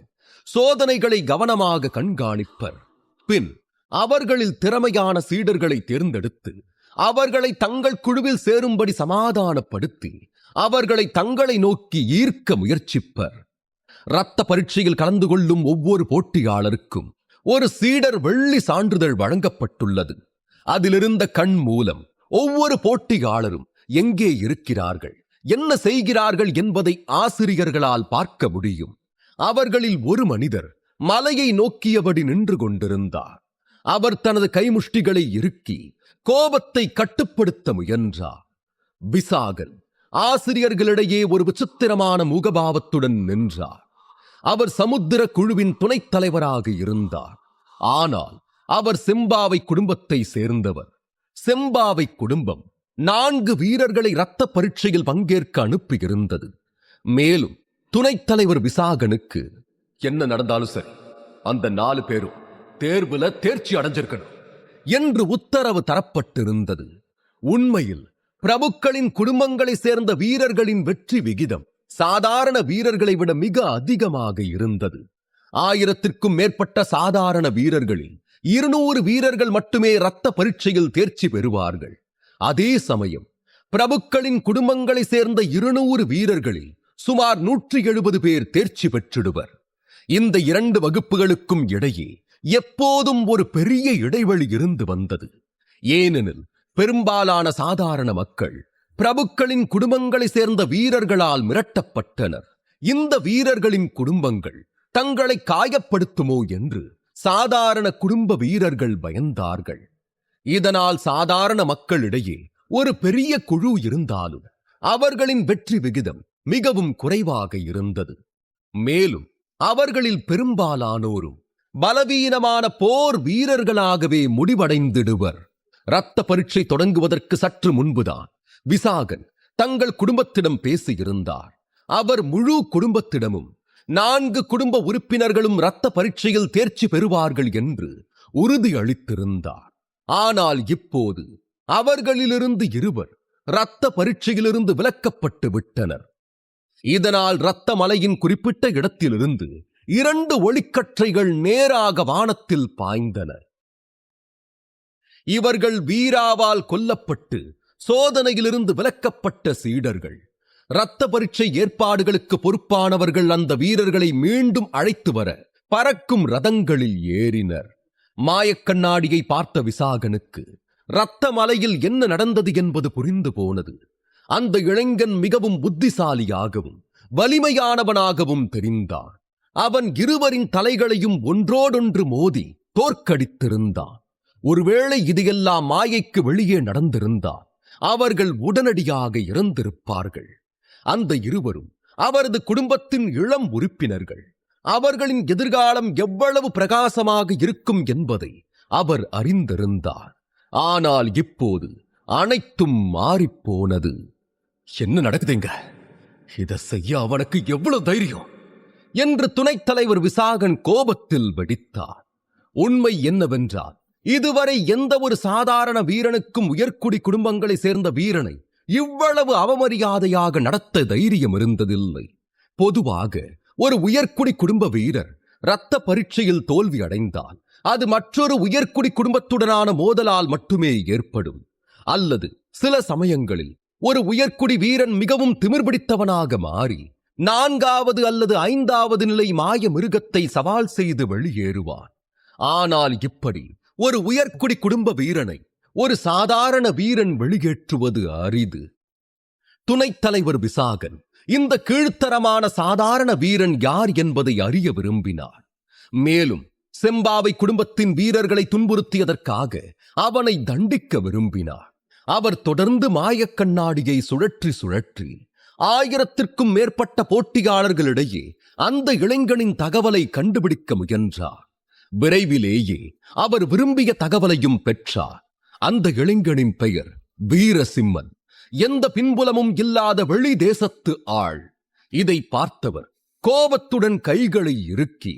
சோதனைகளை கவனமாக கண்காணிப்பர். பின் அவர்களில் திறமையான சீடர்களை தேர்ந்தெடுத்து அவர்களை தங்கள் குழுவில் சேரும்படி சமாதானப்படுத்தி அவர்களை தங்களை நோக்கி ஈர்க்க முயற்சிப்பர். இரத்த பரீட்சையில் கலந்து கொள்ளும் ஒவ்வொரு போட்டியாளருக்கும் ஒரு சீடர் வெள்ளி சான்றிதழ் வழங்கப்பட்டுள்ளது. அதிலிருந்த கண் மூலம் ஒவ்வொரு போட்டியாளரும் எங்கே இருக்கிறார்கள், என்ன செய்கிறார்கள் என்பதை ஆசிரியர்களால் பார்க்க முடியும். அவர்களில் ஒரு மனிதர் மலையை நோக்கியபடி நின்று கொண்டிருந்தார். அவர் தனது கைமுஷ்டிகளை இறுக்கி கோபத்தை கட்டுப்படுத்த முயன்றார். விசாகன் ஆசிரியர்களிடையே ஒரு விசித்திரமான முகபாவத்துடன் நின்றார். அவர் சமுத்திர குழுவின் துணைத் தலைவராக இருந்தார். ஆனால் அவர் செம்பாவை குடும்பத்தை சேர்ந்தவர். செம்பாவை குடும்பம் 4 வீரர்களை இரத்த பரீட்சையில் பங்கேற்க அனுப்பியிருந்தது. மேலும் துணைத் தலைவர் விசாகனுக்கு என்ன நடந்தாலும் சரி, அந்த 4 பேரும் தேர்வுல தேர்ச்சி அடைஞ்சிருக்கணும் என்று உத்தரவு தரப்பட்டிருந்தது. உண்மையில் பிரபுக்களின் குடும்பங்களை சேர்ந்த வீரர்களின் வெற்றி விகிதம் சாதாரண வீரர்களை விட மிக அதிகமாக இருந்தது. 1000க்கும் மேற்பட்ட சாதாரண வீரர்களில் 200 வீரர்கள் மட்டுமே இரத்த பரீட்சையில் தேர்ச்சி பெறுவார்கள். அதே சமயம் பிரபுக்களின் குடும்பங்களை சேர்ந்த 200 வீரர்களில் சுமார் 170 பேர் தேர்ச்சி பெற்றிடுவர். இந்த 2 வகுப்புகளுக்கும் இடையே எப்போதும் ஒரு பெரிய இடைவெளி இருந்து வந்தது. ஏனெனில் பெரும்பாலான சாதாரண மக்கள் பிரபுக்களின் குடும்பங்களை சேர்ந்த வீரர்களால் மிரட்டப்பட்டனர். இந்த வீரர்களின் குடும்பங்கள் தங்களை காயப்படுத்துமோ என்று சாதாரண குடும்ப வீரர்கள் பயந்தார்கள். இதனால் சாதாரண மக்களிடையே ஒரு பெரிய குழு இருந்தாலும் அவர்களின் வெற்றி விகிதம் மிகவும் குறைவாக இருந்தது. மேலும் அவர்களில் பெரும்பாலானோரும் பலவீனமான போர் வீரர்களாகவே முடிவடைந்திடுவர். இரத்த பரீட்சை தொடங்குவதற்கு சற்று முன்புதான் விசாகன் தங்கள் குடும்பத்திடம் பேசியிருந்தார். அவர் முழு குடும்பத்திடமும் 4 குடும்ப உறுப்பினர்களும் இரத்த பரீட்சையில் தேர்ச்சி பெறுவார்கள் என்று உறுதியளித்திருந்தார். ஆனால் இப்போது அவர்களிலிருந்து 2 இரத்த பரீட்சையிலிருந்து விலக்கப்பட்டு விட்டனர். இதனால் இரத்த மலையின் குறிப்பிட்ட இடத்திலிருந்து 2 ஒளிக்கற்றைகள் நேராக வானத்தில் பாய்ந்தன. இவர்கள் வீராவால் கொல்லப்பட்டு சோதனையிலிருந்து விலக்கப்பட்ட சீடர்கள். இரத்த பரீட்சை ஏற்பாடுகளுக்கு பொறுப்பானவர்கள் அந்த வீரர்களை மீண்டும் அழைத்து வர பறக்கும் ரதங்களில் ஏறினர். மாயக்கண்ணாடியை பார்த்த விசாகனுக்கு இரத்த மலையில் என்ன நடந்தது என்பது புரிந்து போனது. அந்த இளைஞன் மிகவும் புத்திசாலியாகவும் வலிமையானவனாகவும் தெரிந்தான். அவன் 2 தலைகளையும் ஒன்றோடொன்று மோதி தோற்கடித்திருந்தான். ஒருவேளை இதையெல்லாம் மாயைக்கு வெளியே நடந்திருந்தால் அவர்கள் உடனடியாக இறந்திருப்பார்கள். அந்த 2 அவரது குடும்பத்தின் இளம் உறுப்பினர்கள். அவர்களின் எதிர்காலம் எவ்வளவு பிரகாசமாக இருக்கும் என்பதை அவர் அறிந்திருந்தார். ஆனால் இப்போது அனைத்தும் மாறிப்போனது. என்ன நடக்குதுங்க? இதை செய்ய அவனுக்கு எவ்வளவு தைரியம் என்று துணைத் தலைவர் விசாகன் கோபத்தில் வெடித்தார். உண்மை என்னவென்றால் இதுவரை எந்த ஒரு சாதாரண வீரனுக்கும் உயர்குடி குடும்பங்களை சேர்ந்த வீரனை இவ்வளவு அவமரியாதையாக நடத்த தைரியம் இருந்ததில்லை. பொதுவாக ஒரு உயர்குடி குடும்ப வீரர் இரத்த பரீட்சையில் தோல்வி அடைந்தால் அது மற்றொரு உயர்குடி குடும்பத்துடனான மோதலால் மட்டுமே ஏற்படும். அல்லது சில சமயங்களில் ஒரு உயர்குடி வீரன் மிகவும் திமிர்பிடித்தவனாக மாறி 4வது அல்லது 5வது நிலை மாய மிருகத்தை சவால் செய்து வெளியேறுவான். ஆனால் இப்படி ஒரு உயர்குடி குடும்ப வீரனை ஒரு சாதாரண வீரன் வெளியேற்றுவது அரிது. துணைத் தலைவர் விசாகன் இந்த கீழ்த்தரமான சாதாரண வீரன் யார் என்பதை அறிய விரும்பினார். மேலும் செம்பாவை குடும்பத்தின் வீரர்களை துன்புறுத்தியதற்காக அவனை தண்டிக்க விரும்பினார். அவர் தொடர்ந்து மாயக்கண்ணாடியை சுழற்றி 1000க்கும் மேற்பட்ட போட்டியாளர்களிடையே அந்த இளைஞனின் தகவலை கண்டுபிடிக்க முயன்றார். விரைவிலேயே அவர் விரும்பிய தகவலையும் பெற்றார். அந்த இளைஞனின் பெயர் வீரசிம்மன், எந்த பின்புலமும் இல்லாத வெளி தேசத்து ஆள். இதை பார்த்தவர் கோபத்துடன் கைகளை இறுக்கி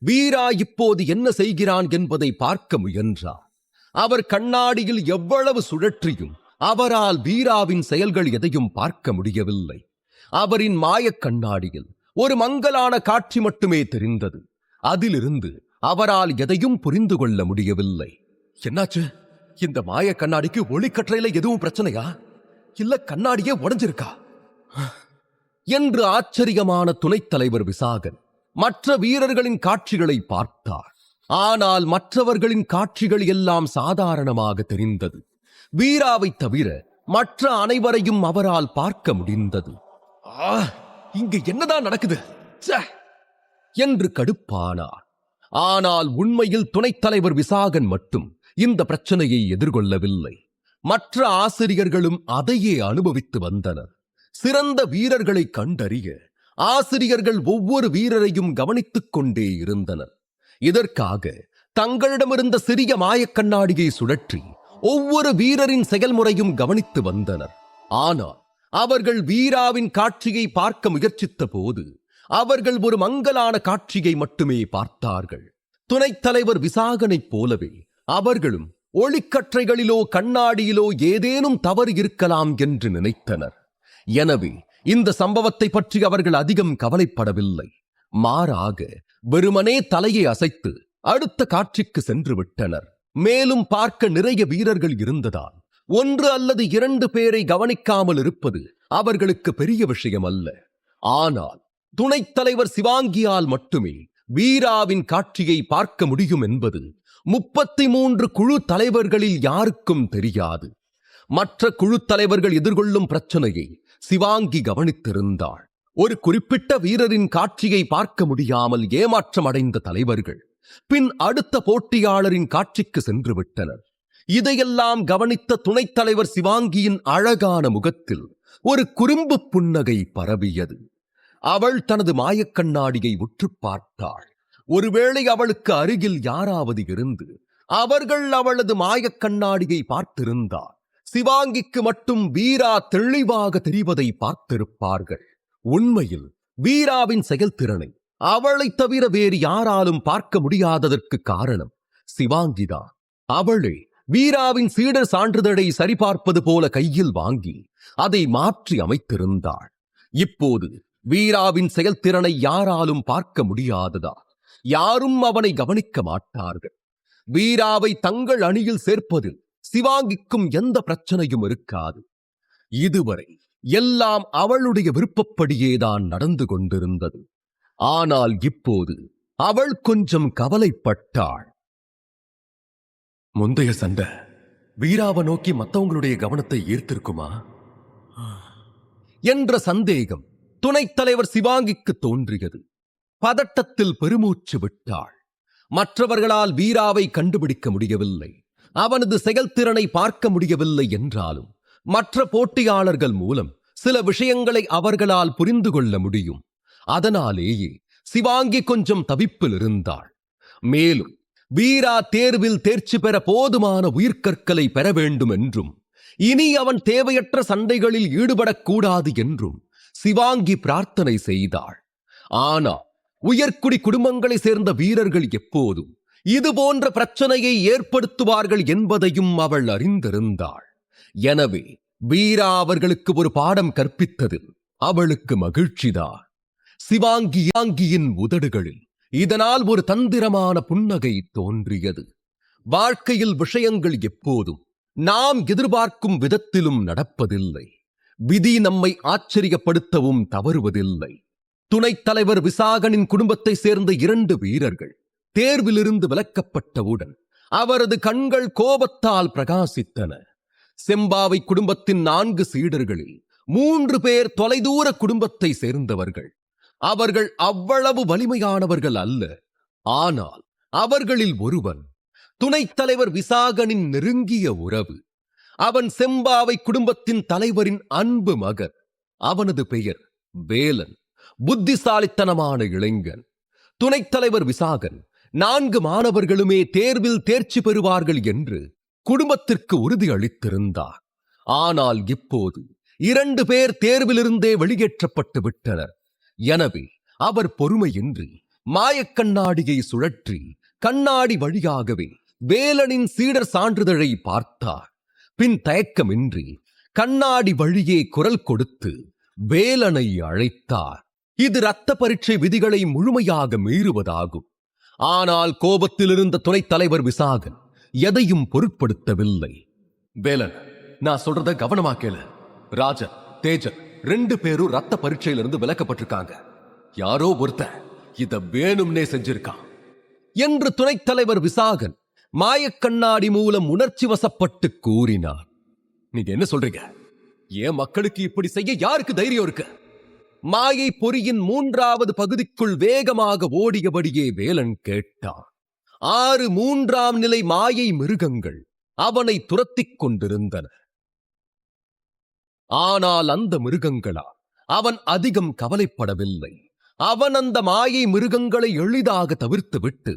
வீரா இப்போது என்ன செய்கிறான் என்பதை பார்க்க முயன்றார். அவர் கண்ணாடியில் எவ்வளவு சுழற்றியும் அவரால் வீராவின் செயல்கள் எதையும் பார்க்க முடியவில்லை. அவரின் மாயக் கண்ணாடியில் ஒரு மங்கலான காட்சி மட்டுமே தெரிந்தது. அதிலிருந்து அவரால் எதையும் புரிந்து கொள்ள முடியவில்லை. என்னாச்சு? இந்த மாய கண்ணாடிக்கு ஒளிக்கற்றையில எதுவும் பிரச்சனையா, இல்ல கண்ணாடியே உடைஞ்சிருக்கா என்று ஆச்சரியமான துணைத் தலைவர் விசாகன் மற்ற வீரர்களின் காட்சிகளை பார்த்தார். ஆனால் மற்றவர்களின் காட்சிகள் எல்லாம் சாதாரணமாக தெரிந்தது. வீராவை தவிர மற்ற அனைவரையும் அவரால் பார்க்க முடிந்தது. இங்கு என்னதான் நடக்குது என்று கடுப்பானார். ஆனால் உண்மையில் துணைத் தலைவர் விசாகன் மட்டும் இந்த பிரச்சனையை எதிர்கொள்ளவில்லை. மற்ற ஆசிரியர்களும் அதையே அனுபவித்து வந்தனர். சிறந்த வீரர்களை கண்டறிய ஆசிரியர்கள் ஒவ்வொரு வீரரையும் கவனித்துக் கொண்டே இருந்தனர். இதற்காக தங்களிடமிருந்த சிறிய மாயக் கண்ணாடியை சுழற்றி ஒவ்வொரு வீரரின் செயல்முறையும் கவனித்து வந்தனர். ஆனால் அவர்கள் வீராவின் காட்சியை பார்க்க முயற்சித்த போது அவர்கள் ஒரு மங்கலான காட்சியை மட்டுமே பார்த்தார்கள். துணைத் தலைவர் விசாகனைப் போலவே அவர்களும் ஒளிக்கற்றைகளிலோ கண்ணாடியிலோ ஏதேனும் தவறு இருக்கலாம் என்று நினைத்தனர். எனவே இந்த சம்பவத்தை பற்றி அவர்கள் அதிகம் கவலைப்படவில்லை. மாறாக வெறுமனே தலையை அசைத்து அடுத்த காட்சிக்கு சென்று விட்டனர். மேலும் பார்க்க நிறைய வீரர்கள் இருந்ததால் ஒன்று அல்லது இரண்டு பேரை கவனிக்காமல் இருப்பது அவர்களுக்கு பெரிய விஷயம் அல்ல. ஆனால் துணைத் தலைவர் சிவாங்கியால் மட்டுமே வீராவின் காட்சியை பார்க்க முடியும் என்பது 33 குழு தலைவர்களில் யாருக்கும் தெரியாது. மற்ற குழு தலைவர்கள் எதிர்கொள்ளும் பிரச்சனையை சிவாங்கி கவனித்திருந்தாள். ஒரு குறிப்பிட்ட வீரரின் காட்சியை பார்க்க முடியாமல் ஏமாற்றம் அடைந்த தலைவர்கள் பின் அடுத்த போட்டியாளரின் காட்சிக்கு சென்று விட்டனர். இதையெல்லாம் கவனித்த துணைத் தலைவர் சிவாங்கியின் அழகான முகத்தில் ஒரு குறும்பு புன்னகை பரவியது. அவள் தனது மாயக்கண்ணாடியை உற்று பார்த்தாள். ஒருவேளை அவளுக்கு அருகில் யாராவது இருந்து அவர்கள் அவளது மாயக்கண்ணாடியை பார்த்திருந்தார் சிவாங்கிக்கு மட்டும் வீரா தெளிவாக தெரிவதை பார்த்திருப்பார்கள். உண்மையில் வீராவின் செயல்திறனை அவளை தவிர வேறு யாராலும் பார்க்க முடியாததற்கு காரணம் சிவாங்கிதான். அவளே வீராவின் சீடர் சான்றிதழை சரிபார்ப்பது போல கையில் வாங்கி அதை மாற்றி அமைத்திருந்தாள். இப்போது வீராவின் செயல்திறனை யாராலும் பார்க்க முடியாததா, யாரும் அவனை கவனிக்க மாட்டார்கள். வீராவை தங்கள் அணியில் சேர்ப்பதில் சிவாங்கிக்கும் எந்த பிரச்சனையும் இருக்காது. இதுவரை எல்லாம் அவளுடைய விருப்பப்படியேதான் நடந்து கொண்டிருந்தது. ஆனால் இப்போது அவள் கொஞ்சம் கவலைப்பட்டாள். முந்தைய சண்டை வீராவை நோக்கி மற்றவங்களுடைய கவனத்தை ஈர்த்திருக்குமா என்ற சந்தேகம் துணைத் தலைவர் சிவாங்கிக்கு தோன்றியது. பதட்டத்தில் பெருமூச்சு விட்டாள். மற்றவர்களால் வீராவை கண்டுபிடிக்க முடியவில்லை, அவனது செயல்திறனை பார்க்க முடியவில்லை என்றாலும் மற்ற போட்டியாளர்கள் மூலம் சில விஷயங்களை அவர்களால் புரிந்து கொள்ள முடியும். அதனாலேயே சிவாங்கி கொஞ்சம் தவிப்பில் இருந்தாள். மேலும் வீரா தேர்வில் தேர்ச்சி பெற போதுமான உயிர்க்கற்களை பெற வேண்டும் என்றும் இனி அவன் தேவையற்ற சண்டைகளில் ஈடுபடக்கூடாது என்றும் சிவாங்கி பிரார்த்தனை செய்தாள். ஆனால் உயர்குடி குடும்பங்களை சேர்ந்த வீரர்கள் எப்போதும் இதுபோன்ற பிரச்சனையை ஏற்படுத்துவார்கள் என்பதையும் அவள் அறிந்திருந்தாள். எனவே வீரா அவர்களுக்கு ஒரு பாடம் கற்பித்ததில் அவளுக்கு மகிழ்ச்சிதான். சிவாங்கியின் உதடுகளில் இதனால் ஒரு தந்திரமான புன்னகை தோன்றியது. வாழ்க்கையில் விஷயங்கள் எப்போதும் நாம் எதிர்பார்க்கும் விதத்திலும் நடப்பதில்லை. விதி நம்மை ஆச்சரியப்படுத்தவும் தவறுவதில்லை. துணைத் தலைவர் விசாகனின் குடும்பத்தை சேர்ந்த 2 வீரர்கள் தேர்விலிருந்து விலக்கப்பட்டவுடன் அவரது கண்கள் கோபத்தால் பிரகாசித்தன. செம்பாவை குடும்பத்தின் 4 சீடர்களில் 3 பேர் தொலைதூர குடும்பத்தை சேர்ந்தவர்கள். அவர்கள் அவ்வளவு வலிமையானவர்கள் அல்ல. ஆனால் அவர்களில் ஒருவன் துணைத் தலைவர் விசாகனின் நெருங்கிய உறவு. அவன் செம்பாவை குடும்பத்தின் தலைவரின் அன்பு மகன். அவனது பெயர் வேலன். புத்திசாலித்தனமான இளைஞன். துணைத் தலைவர் விசாகன் 4 மாணவர்களுமே தேர்வில் தேர்ச்சி பெறுவார்கள் என்று குடும்பத்திற்கு உறுதி அளித்திருந்தார். ஆனால் இப்போது 2 பேர் தேர்விலிருந்தே வெளியேற்றப்பட்டு விட்டனர். எனவே அவர் பொறுமையின்றி மாயக்கண்ணாடியை சுழற்றி கண்ணாடி வழியாகவே வேலனின் சீடர் சான்றிதழை பார்த்தார். பின் தயக்கமின்றி கண்ணாடி வழியே குரல் கொடுத்து வேலனை அழைத்தார். இது இரத்த பரீட்சை விதிகளை முழுமையாக மீறுவதாகும். ஆனால் கோபத்தில் இருந்த துணைத் தலைவர் விசாகன் எதையும் பொருட்படுத்தவில்லை. வேலன், நான் சொல்றத கவனமா கேளு. ராஜன், தேஜன் 2 பேரும் ரத்த பரீட்சையிலிருந்து விலக்கப்பட்டிருக்காங்க. யாரோ ஒருத்தன் இத வேணும்னே செஞ்சிருக்கான் என்று துணைத் தலைவர் விசாகன் மாயக்கண்ணாடி மூலம் உணர்ச்சி வசப்பட்டு கூறினார். நீங்க என்ன சொல்றீங்க? ஏன் மக்களுக்கு இப்படி செய்ய யாருக்கு தைரியம் இருக்கு? மாயை பொறியின் 3வது பகுதிக்குள் வேகமாக ஓடியபடியே வேலன் கேட்டான். 6 3ஆம் நிலை மாயை மிருகங்கள் அவனை துரத்திக் கொண்டிருந்தன. ஆனால் அந்த மிருகங்களா அவன் அதிகம் கவலைப்படவில்லை. அவன் அந்த மாயை மிருகங்களை எளிதாக தவிர்த்துவிட்டு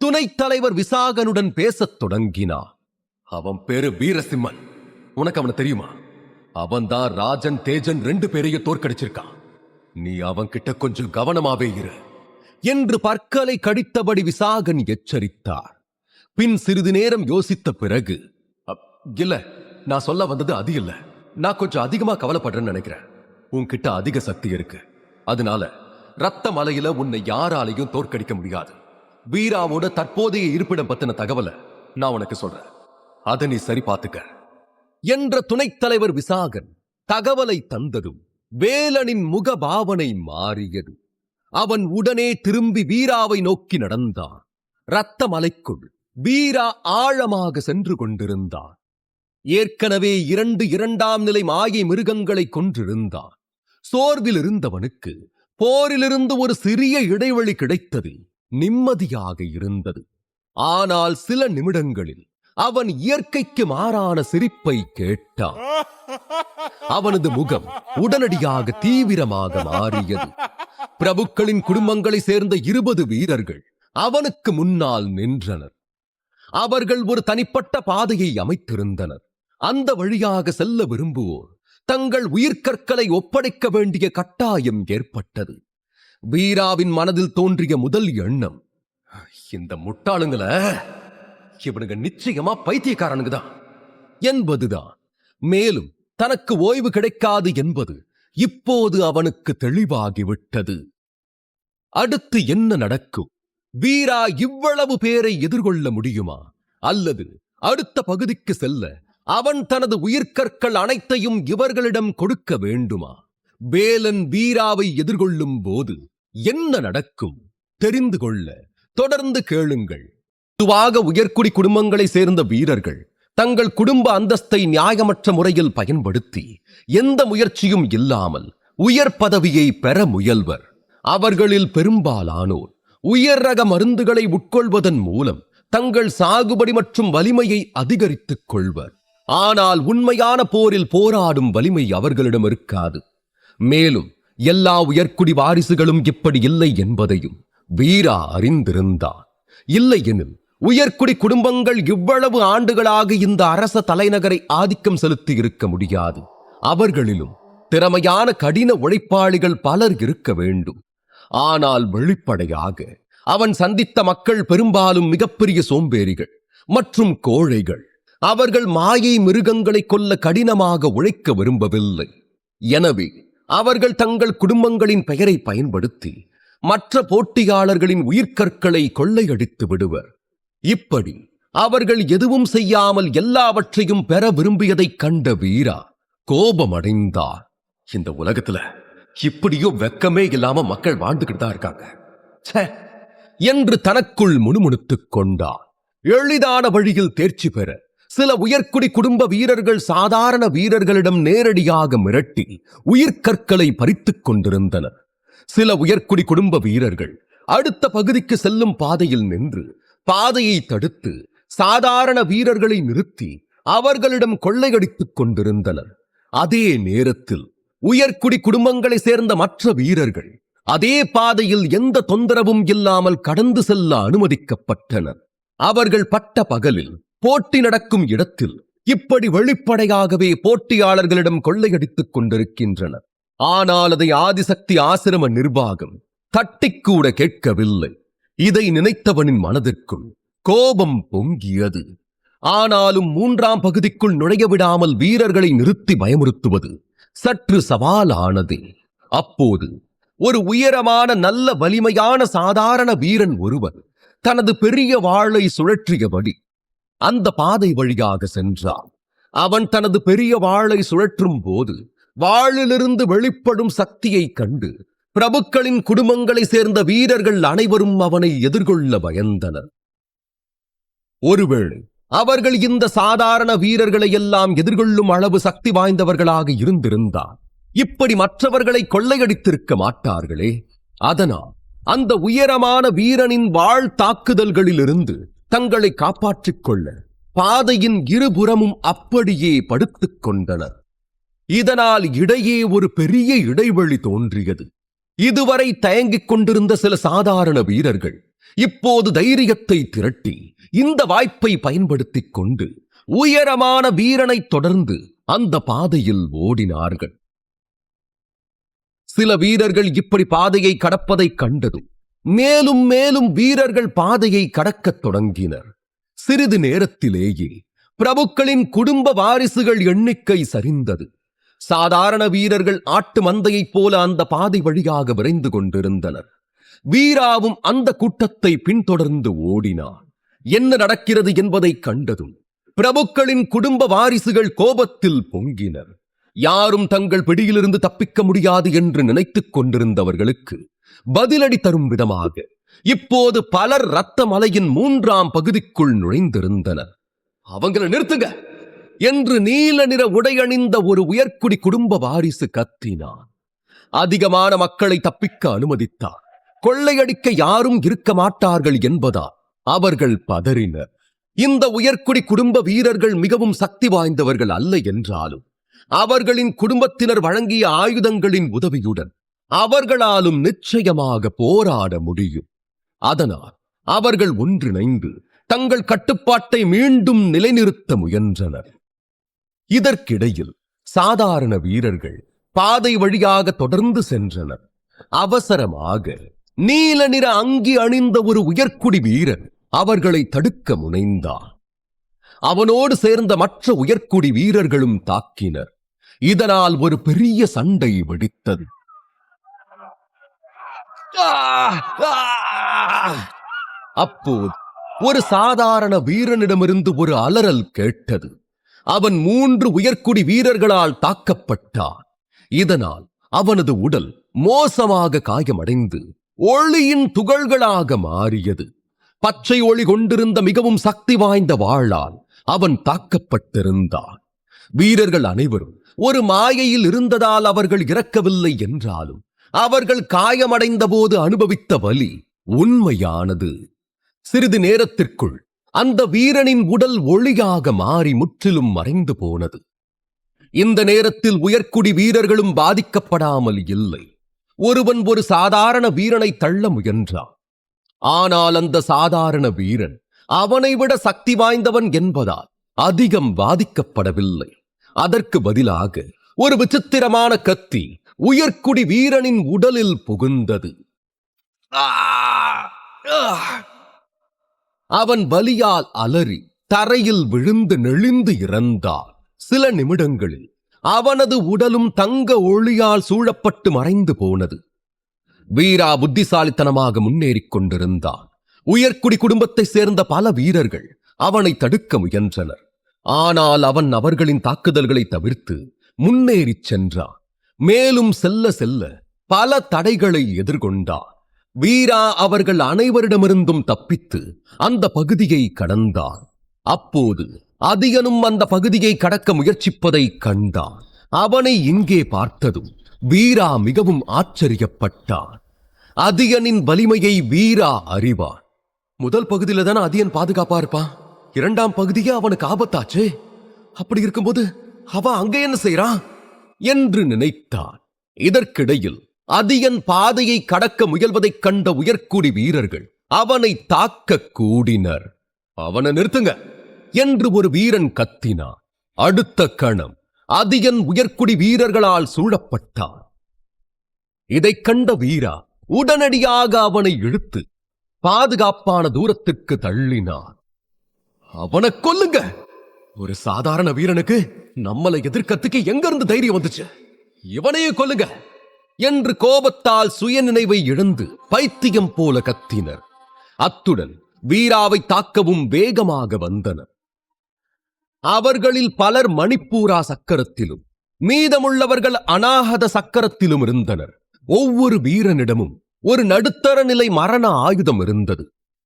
துணைத் தலைவர் விசாகனுடன் பேசத் தொடங்கினான். அவன் பேரு வீரசிம்மன். உனக்கு அவனை தெரியுமா? அவன்தான் ராஜன், தேஜன் 2 பேரையும் தோற்கடிச்சிருக்கான். நீ அவன் கிட்ட கொஞ்சம் கவனமாவே இரு என்று பற்களை கடித்தபடி விசாகன் எச்சரித்தார். பின் சிறிது நேரம் யோசித்த பிறகு, இல்ல, நான் சொல்ல வந்தது அது இல்ல. நான் கொஞ்சம் அதிகமா கவலைப்படுறேன்னு நினைக்கிறேன். உன்கிட்ட அதிக சக்தி இருக்கு. அதனால ரத்த மலையில உன்னை யாராலையும் தோற்கடிக்க முடியாது. வீராவோட தற்போதைய இருப்பிடம் பத்தின தகவலை நான் உனக்கு சொல்றேன். அதை நீ சரி பார்த்துக்க என்ற துணைத் தலைவர் விசாகன் தகவலை தந்ததும் வேலனின் முக பாவனை மாறியது. அவன் உடனே திரும்பி வீராவை நோக்கி நடந்தான். இரத்த மலைக்குள் வீரா ஆழமாக சென்று கொண்டிருந்தான். ஏற்கனவே 2 2ஆம் நிலை மாயை மிருகங்களை கொன்றிருந்தான். சோர்வில் இருந்தவனுக்கு போரிலிருந்து ஒரு சிறிய இடைவெளி கிடைத்தது நிம்மதியாக இருந்தது. ஆனால் சில நிமிடங்களில் அவன் இயற்கைக்கு மாறான சிரிப்பை கேட்டான். அவனது முகம் உடனடியாக தீவிரமாக மாறியது. பிரபுக்களின் குடும்பங்களை சேர்ந்த 20 வீரர்கள் அவனுக்கு முன்னால் நின்றனர். அவர்கள் ஒரு தனிப்பட்ட பாதையை அமைத்திருந்தனர். அந்த வழியாக செல்ல விரும்புவோர் தங்கள் உயிர்க்கற்களை ஒப்படைக்க வேண்டிய கட்டாயம் ஏற்பட்டது. வீராவின் மனதில் தோன்றிய முதல் எண்ணம், இந்த முட்டாளுங்களை இவனுங்க நிச்சயமா பைத்தியக்காரனுங்க தான் என்பதுதான். மேலும் தனக்கு ஓய்வு கிடைக்காது என்பது இப்போது அவனுக்கு தெளிவாகிவிட்டது. அடுத்து என்ன நடக்கும்? வீரா இவ்வளவு பேரை எதிர்கொள்ள முடியுமா? அல்லது அடுத்த பகுதிக்கு செல்ல அவன் தனது உயிர்க்கற்கள் அனைத்தையும் இவர்களிடம் கொடுக்க வேண்டுமா? வேலன் வீராவை எதிர்கொள்ளும் போது என்ன நடக்கும்? தெரிந்து கொள்ள தொடர்ந்து கேளுங்கள். பொதுவாக உயர்குடி குடும்பங்களை சேர்ந்த வீரர்கள் தங்கள் குடும்ப அந்தஸ்தை நியாயமற்ற முறையில் பயன்படுத்தி எந்த முயற்சியும் இல்லாமல் உயர் பதவியை பெற முயல்வர். அவர்களில் பெரும்பாலானோர் உயர் ரக மருந்துகளை உட்கொள்வதன் மூலம் தங்கள் சாகுபடி மற்றும் வலிமையை அதிகரித்துக் கொள்வர். ஆனால் உண்மையான போரில் போராடும் வலிமை அவர்களிடம் இருக்காது. மேலும் எல்லா உயர்குடி வாரிசுகளும் இப்படி இல்லை என்பதையும் வீரா அறிந்திருந்தார். இல்லையெனில் உயர்குடி குடும்பங்கள் இவ்வளவு ஆண்டுகளாக இந்த அரச தலைநகரை ஆதிக்கம் செலுத்தி இருக்க முடியாது. அவர்களிலும் திறமையான கடின உழைப்பாளிகள் பலர் இருக்க வேண்டும். ஆனால் வெளிப்படையாக அவன் சந்தித்த மக்கள் பெரும்பாலும் மிகப்பெரிய சோம்பேறிகள் மற்றும் கோழைகள். அவர்கள் மாயை மிருகங்களை கொல்ல கடினமாக உழைக்க விரும்பவில்லை. எனவே அவர்கள் தங்கள் குடும்பங்களின் பெயரை பயன்படுத்தி மற்ற போட்டியாளர்களின் உயிர்க்கற்களை கொள்ளையடித்து விடுவர். இப்படி அவர்கள் எதுவும் செய்யாமல் எல்லாவற்றையும் பெற விரும்பியதைக் கண்ட வீரா கோபமடைந்தார். இந்த உலகத்துல இப்படியும் வெக்கமே இல்லாம மக்கள் வாழ்ந்துகிட்டு தான் இருக்காங்க என்று தனக்குள் முணுமுணுத்துக் கொண்டார். எளிதான வழியில் தேர்ச்சி பெற சில உயர்குடி குடும்ப வீரர்கள் சாதாரண வீரர்களிடம் நேரடியாக மிரட்டி உயிர்க்கற்களை பறித்துக் கொண்டிருந்தனர். சில உயர்குடி குடும்ப வீரர்கள் அடுத்த பகுதிக்கு செல்லும் பாதையில் நின்று பாதையை தடுத்து சாதாரண வீரர்களை நிறுத்தி அவர்களிடம் கொள்ளையடித்துக் கொண்டிருந்தனர். அதே நேரத்தில் உயர்குடி குடும்பங்களை சேர்ந்த மற்ற வீரர்கள் அதே பாதையில் எந்த தொந்தரவும் இல்லாமல் கடந்து செல்ல அனுமதிக்கப்பட்டனர். அவர்கள் பட்ட பகலில் போட்டி நடக்கும் இடத்தில் இப்படி வெளிப்படையாகவே போட்டியாளர்களிடம் கொள்ளையடித்துக் கொண்டிருக்கின்றனர். ஆனால் அதை ஆதிசக்தி ஆசிரம நிர்வாகம் தட்டிக்கூட கேட்கவில்லை. இதை நினைத்தவனின் மனதிற்குள் கோபம் பொங்கியது. ஆனாலும் 3ஆம் பகுதிக்குள் நுழைய விடாமல் வீரர்களை நிறுத்தி பயமுறுத்துவது சற்று சவாலானது. அப்போது ஒரு உயரமான நல்ல வலிமையான சாதாரண வீரன் ஒருவர் தனது பெரிய வாளை சுழற்றியபடி அந்த பாதை வழியாக சென்றான். அவன் தனது பெரிய வாளை சுழற்றும் போது வாளிலிருந்து வெளிப்படும் சக்தியை கண்டு பிரபுக்களின் குடும்பங்களை சேர்ந்த வீரர்கள் அனைவரும் அவனை எதிர்கொள்ள பயந்தனர். ஒருவேளை அவர்கள் இந்த சாதாரண வீரர்களை எல்லாம் எதிர்கொள்ளும் அளவு சக்தி வாய்ந்தவர்களாக இருந்திருந்தார் இப்படி மற்றவர்களை கொள்ளையடித்திருக்க மாட்டார்களே. அதனால் அந்த உயரமான வீரனின் வாழ் தாக்குதல்களிலிருந்து தங்களை காப்பாற்றிக் கொள்ள பாதையின் இருபுறமும் அப்படியே படுத்துக் கொண்டனர். இதனால் இடையே ஒரு பெரிய இடைவெளி தோன்றியது. இதுவரை தயங்கிக் கொண்டிருந்த சில சாதாரண வீரர்கள் இப்போது தைரியத்தை திரட்டி இந்த வாய்ப்பை பயன்படுத்திக் கொண்டு உயரமான வீரனை தொடர்ந்து அந்த பாதையில் ஓடினார்கள். சில வீரர்கள் இப்படி பாதையை கடப்பதைக் கண்டதும் மேலும் மேலும் வீரர்கள் பாதையை கடக்கத் தொடங்கினர். சிறிது நேரத்திலேயே பிரபுக்களின் குடும்ப வாரிசுகள் எண்ணிக்கை சரிந்தது. சாதாரண வீரர்கள் ஆட்டு மந்தையைப் போல அந்த பாதை வழியாக விரைந்து கொண்டிருந்தனர். வீராவும் அந்த கூட்டத்தை பின்தொடர்ந்து ஓடினார். என்ன நடக்கிறது என்பதை கண்டதும் பிரபுக்களின் குடும்ப வாரிசுகள் கோபத்தில் பொங்கினர். யாரும் தங்கள் பிடியிலிருந்து தப்பிக்க முடியாது என்று நினைத்துக் கொண்டிருந்தவர்களுக்கு பதிலடி தரும் விதமாக இப்போது பலர் இரத்த மலையின் 3ஆம் பகுதிக்குள் நுழைந்திருந்தனர். அவங்களை நிறுத்துங்க என்று நீல நிற உடையணிந்த ஒரு உயர்குடி குடும்ப வாரிசு கத்தினார். அதிகமான மக்களை தப்பிக்க அனுமதித்தார். கொள்ளையடிக்க யாரும் இருக்க மாட்டார்கள் என்பதால் அவர்கள் பதறினர். இந்த உயர்குடி குடும்ப வீரர்கள் மிகவும் சக்தி வாய்ந்தவர்கள் அல்ல என்றாலும் அவர்களின் குடும்பத்தினர் வழங்கிய ஆயுதங்களின் உதவியுடன் அவர்களாலும் நிச்சயமாக போராட முடியும். அதனால் அவர்கள் ஒன்றிணைந்து தங்கள் கட்டுப்பாட்டை மீண்டும் நிலைநிறுத்த முயன்றனர். இதற்கிடையில் சாதாரண வீரர்கள் பாதை வழியாக தொடர்ந்து சென்றனர். அவசரமாக நீல நிற அங்கி அணிந்த ஒரு உயர்குடி வீரன் அவர்களை தடுக்க முனைந்தார். அவனோடு சேர்ந்த மற்ற உயர்குடி வீரர்களும் தாக்கினர். இதனால் ஒரு பெரிய சண்டை வெடித்தது. அப்போது ஒரு சாதாரண வீரனிடமிருந்து ஒரு அலறல் கேட்டது. அவன் 3 உயர்குடி வீரர்களால் தாக்கப்பட்டான். இதனால் அவனது உடல் மோசமாக காயமடைந்து ஒளியின் துகள்களாக மாறியது. பச்சை ஒளி கொண்டிருந்த மிகவும் சக்தி வாய்ந்த வாளால் அவன் தாக்கப்பட்டிருந்தான். வீரர்கள் அனைவரும் ஒரு மாயையில் இருந்ததால் அவர்கள் இறக்கவில்லை என்றாலும் அவர்கள் காயமடைந்த போது அனுபவித்த வலி உண்மையானது. சிறிது நேரத்திற்குள் அந்த வீரனின் உடல் ஒளியாக மாறி முற்றிலும் மறைந்து போனது. இந்த நேரத்தில் உயர்குடி வீரர்களும் பாதிக்கப்படாமல் இல்லை. ஒருவன் ஒரு சாதாரண வீரனை தள்ள முயன்றான். ஆனால் அந்த சாதாரண வீரன் அவனை விட சக்தி வாய்ந்தவன் என்பதால் அதிகம் பாதிக்கப்படவில்லை. அதற்கு பதிலாக ஒரு விசித்திரமான கத்தி உயர்குடி வீரனின் உடலில் புகுந்தது. அவன் வலியால் அலறி தரையில் விழுந்து நெளிந்து இறந்தான். சில நிமிடங்களில் அவனது உடலும் தங்க ஒளியால் சூழப்பட்டு மறைந்து போனது. வீரா புத்திசாலித்தனமாக முன்னேறிக் கொண்டிருந்தான். உயர்குடி குடும்பத்தை சேர்ந்த பல வீரர்கள் அவனை தடுக்க முயன்றனர். ஆனால் அவன் அவர்களின் தாக்குதல்களை தவிர்த்து முன்னேறிச் சென்றான். மேலும் செல்ல செல்ல பல தடைகளை எதிர்கொண்டான். வீரா அவர்கள் அனைவரிடமிருந்தும் தப்பித்து அந்த பகுதியை கடந்தான். அப்போது அதியனும் அந்த பகுதியை கடக்க முயற்சிப்பதை கண்டான். அவனை இங்கே பார்த்ததும் வீரா மிகவும் ஆச்சரியப்பட்டான். அதியனின் வலிமையை வீரா அறிவான். முதல் பகுதியில தானே அதியன் பாதுகாப்பா இருப்பான். 2ஆம் பகுதியே அவனுக்கு ஆபத்தாச்சே. அப்படி இருக்கும்போது அவன் அங்கே என்ன செய்யறான் என்று நினைத்தான். இதற்கிடையில் அதியன் பாதையை கடக்க முயல்வதைக் கண்ட உயர்குடி வீரர்கள் அவனை தாக்க கூடினர். அவனை நிறுத்துங்க என்று ஒரு வீரன் கத்தினான். அடுத்த கணம் அதியன் உயர்குடி வீரர்களால் சூழப்பட்டான். இதைக் கண்ட வீரா உடனடியாக அவனை இழுத்து பாதுகாப்பான தூரத்திற்கு தள்ளினான். அவனை கொல்லுங்க. ஒரு சாதாரண வீரனுக்கு நம்மளை எதிர்க்கத்துக்கு எங்கிருந்து தைரியம் வந்துச்சு? இவனையே கொல்லுங்க என்று கோபத்தால் சுயநினைவை இழந்து பைத்தியம் போல கத்தினர். அத்துடன் வீராவை தாக்கவும் வேகமாக வந்தனர். அவர்களில் பலர் மணிப்பூரா சக்கரத்திலும் மீதமுள்ளவர்கள் அநாகத சக்கரத்திலும் இருந்தனர். ஒவ்வொரு வீரனிடமும் ஒரு நடுத்தர நிலை மரண ஆயுதம் இருந்தது.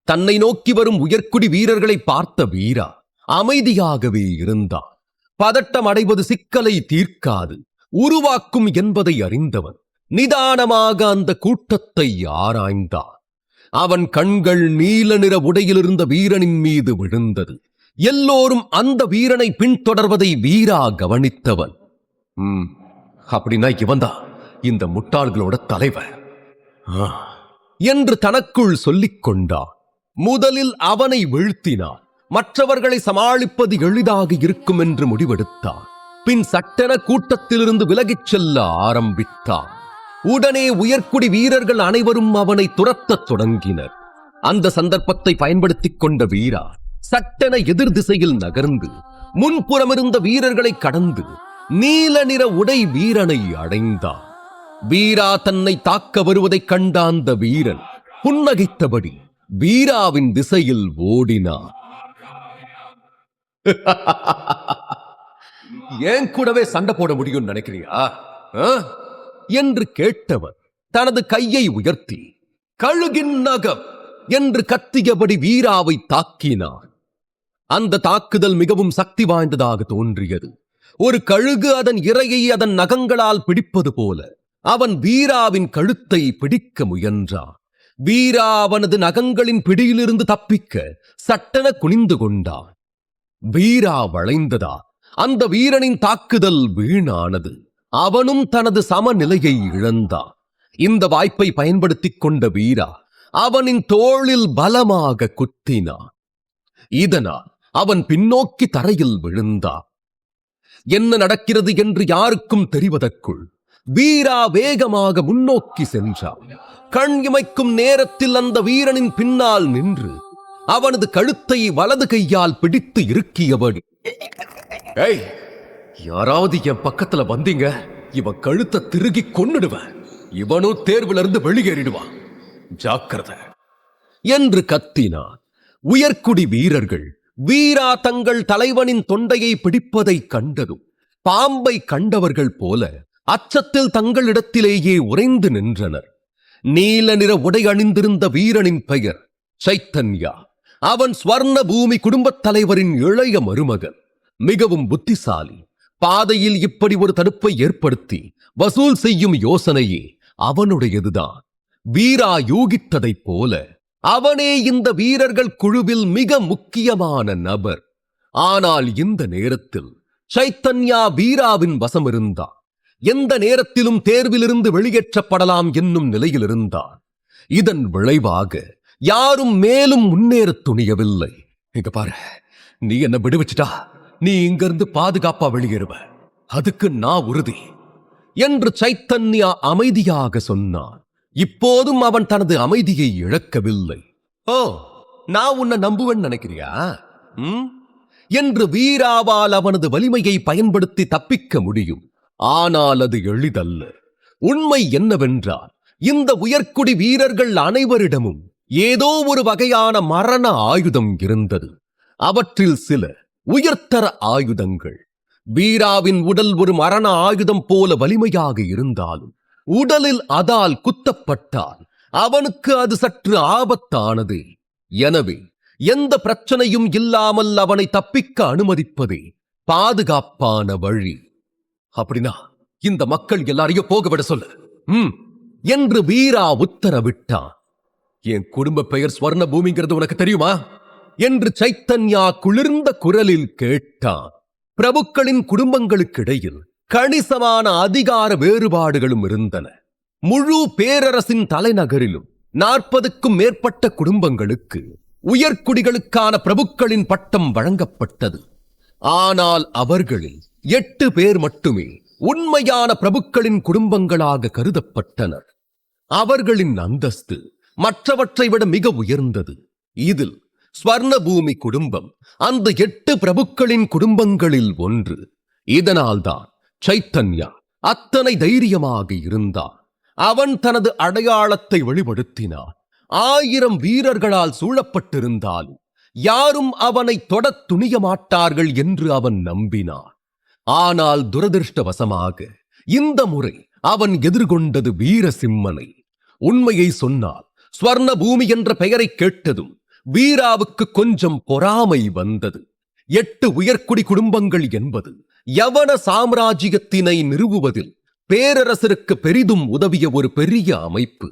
தன்னை நோக்கி வரும் உயர்குடி வீரர்களை பார்த்த வீரா அமைதியாகவே இருந்தான். பதட்டம் அடைவது சிக்கலை தீர்க்காது, உருவாக்கும் என்பதை அறிந்தவன் நிதானமாக அந்த கூட்டத்தை ஆராய்ந்தான். அவன் கண்கள் நீல நிற உடையில் இருந்த வீரனின் மீது விழுந்தது. எல்லோரும் அந்த வீரனை பின்தொடர்வதை வீரா கவனித்தவன். அப்படின்னா இவன்தான் இந்த முட்டாள்களோட தலைவன் என்று தனக்குள் சொல்லிக் கொண்டான். முதலில் அவனை வீழ்த்தினான். மற்றவர்களை சமாளிப்பது எளிதாக இருக்கும் என்று முடிவெடுத்தான். பின் சட்டென கூட்டத்திலிருந்து விலகிச் செல்ல ஆரம்பித்தான். உடனே உயர்குடி வீரர்கள் அனைவரும் அவனை துரத்தத் தொடங்கினர். அந்த சந்தர்ப்பத்தை பயன்படுத்திக் கொண்ட வீரா சட்டென எதிர் திசையில் நகர்ந்து முன்புறமிருந்த வீரர்களை கடந்து நீல நிற உடை வீரனை அடைந்தான். வீரா தன்னை தாக்க வருவதைக் கண்ட அந்த வீரன் புன்னகைத்தபடி வீராவின் திசையில் ஓடினான். ஏன் கூடவே சண்டை போட முடியும் நினைக்கிறியா என்று கேட்டவர் தனது கையை உயர்த்தி கழுகின் நகம் என்று கத்தியபடி வீராவை தாக்கினார். அந்த தாக்குதல் மிகவும் சக்தி வாய்ந்ததாக தோன்றியது. ஒரு கழுகு அதன் இரையை அதன் நகங்களால் பிடிப்பது போல அவன் வீராவின் கழுத்தை பிடிக்க முயன்றான். வீரா அவனது நகங்களின் பிடியிலிருந்து தப்பிக்க சட்டென குனிந்து கொண்டான். வீரா வளைந்ததா அந்த வீரனின் தாக்குதல் வீணானது. அவனும் தனது சமநிலையை இழந்தான். இந்த வாய்ப்பை பயன்படுத்திக் கொண்ட வீரா அவனின் தோளில் பலமாக குத்தினான். இதனால் அவன் பின்னோக்கி தரையில் விழுந்தான். என்ன நடக்கிறது என்று யாருக்கும் தெரிவதற்குள் வீரா வேகமாக முன்னோக்கி சென்றான். கண் இமைக்கும் நேரத்தில் அந்த வீரனின் பின்னால் நின்று அவனது கழுத்தை வலது கையால் பிடித்து இறுக்கியபடி, ஏய், யாராவது என் பக்கத்துல வந்தீங்க, இவன் கழுத்தை திருகி கொன்னுடுவேன், இவனும் தேர்வுல இருந்து வெளியேறிடுவான், ஜாக்கிரதை என்று கத்தினான். உயர்குடி வீரர்கள் வீரா தங்கள் தலைவனின் தொண்டையை பிடிப்பதை கண்டதும் பாம்பை கண்டவர்கள் போல அச்சத்தில் தங்களிடத்திலேயே உறைந்து நின்றனர். நீல நிற உடை அணிந்திருந்த வீரனின் பெயர் சைத்தன்யா. அவன் ஸ்வர்ண பூமி குடும்பத் தலைவரின் இளைய மருமகன். மிகவும் புத்திசாலி. பாதையில் இப்படி ஒரு தடுப்பை ஏற்படுத்தி வசூல் செய்யும் யோசனையே அவனுடையதுதான். வீரா யூகித்ததைப் போல அவனே இந்த வீரர்கள் குழுவில் மிக முக்கியமான நபர். ஆனால் இந்த நேரத்தில் சைத்தன்யா வீராவின் வசம் இருந்தான். எந்த நேரத்திலும் தேர்விலிருந்து வெளியேற்றப்படலாம் என்னும் நிலையில் இருந்தான். இதன் விளைவாக யாரும் மேலும் முன்னேற துணியவில்லை. இங்க பாரு, நீ என்ன விடுவிச்சிட்டா நீ இங்கிருந்து பாதுகாப்பா வெளியேறுவ, அதுக்கு நான் உறுதி என்று சைத்தன்யா அமைதியாக சொன்னான். இப்போதும் அவன் தனது அமைதியை இழக்கவில்லை. ஓ, நான் உன்னை நம்புவேன் நினைக்கிறியா என்று வீராவால் அவனது வலிமையை பயன்படுத்தி தப்பிக்க முடியும். ஆனால் அது எளிதல்ல. உண்மை என்னவென்றால் இந்த உயர்குடி வீரர்கள் அனைவரிடமும் ஏதோ ஒரு வகையான மரண ஆயுதம் இருந்தது. அவற்றில் சில உயர்தர ஆயுதங்கள். வீராவின் உடல் ஒரு மரண ஆயுதம் போல வலிமையாக இருந்தாலும் உடலில் அதால் குத்தப்பட்டால் அவனுக்கு அது சற்று ஆபத்தானது. எனவே எந்த பிரச்சனையும் இல்லாமல் அவனை தப்பிக்க அனுமதிப்பதே பாதுகாப்பான வழி. அப்படின்னா இந்த மக்கள் எல்லாரையும் போகவிட சொல்லு என்று வீரா உத்தரவிட்டான். என் குடும்ப பெயர் ஸ்வர்ண பூமிங்கிறது உனக்கு தெரியுமா என்று சைத்தன்யா குளிர்ந்த குரலில் கேட்டான். பிரபுக்களின் குடும்பங்களுக்கிடையில் கணிசமான அதிகார வேறுபாடுகளும் இருந்தன. முழு பேரரசின் தலைநகரிலும் 40க்கும் மேற்பட்ட குடும்பங்களுக்கு உயர்குடிகளுக்கான பிரபுக்களின் பட்டம் வழங்கப்பட்டது. ஆனால் அவர்களில் 8 பேர் மட்டுமே உண்மையான பிரபுக்களின் குடும்பங்களாக கருதப்பட்டனர். அவர்களின் அந்தஸ்து மற்றவற்றை விட மிக உயர்ந்தது. இதில் ஸ்வர்ணபூமி குடும்பம் அந்த 8 பிரபுக்களின் குடும்பங்களில் ஒன்று. இதனால்தான் சைத்தன்யா அத்தனை தைரியமாக இருந்தார். அவன் தனது அடையாளத்தை வெளிப்படுத்தினார். 1000 வீரர்களால் சூழப்பட்டிருந்தாலும் யாரும் அவனை தொடத் துணிய மாட்டார்கள் என்று அவன் நம்பினார். ஆனால் துரதிருஷ்டவசமாக இந்த முறை அவன் எதிர்கொண்டது வீரசிம்மனை. உண்மையை சொன்னால் ஸ்வர்ண பூமி என்ற பெயரை கேட்டதும் வீராவுக்கு கொஞ்சம் பொறாமை வந்தது. 8 உயர்குடி குடும்பங்கள் என்பது யவன சாம்ராஜ்யத்தினை நிறுவுவதில் பேரரசருக்கு பெரிதும் உதவிய ஒரு பெரிய அமைப்பு.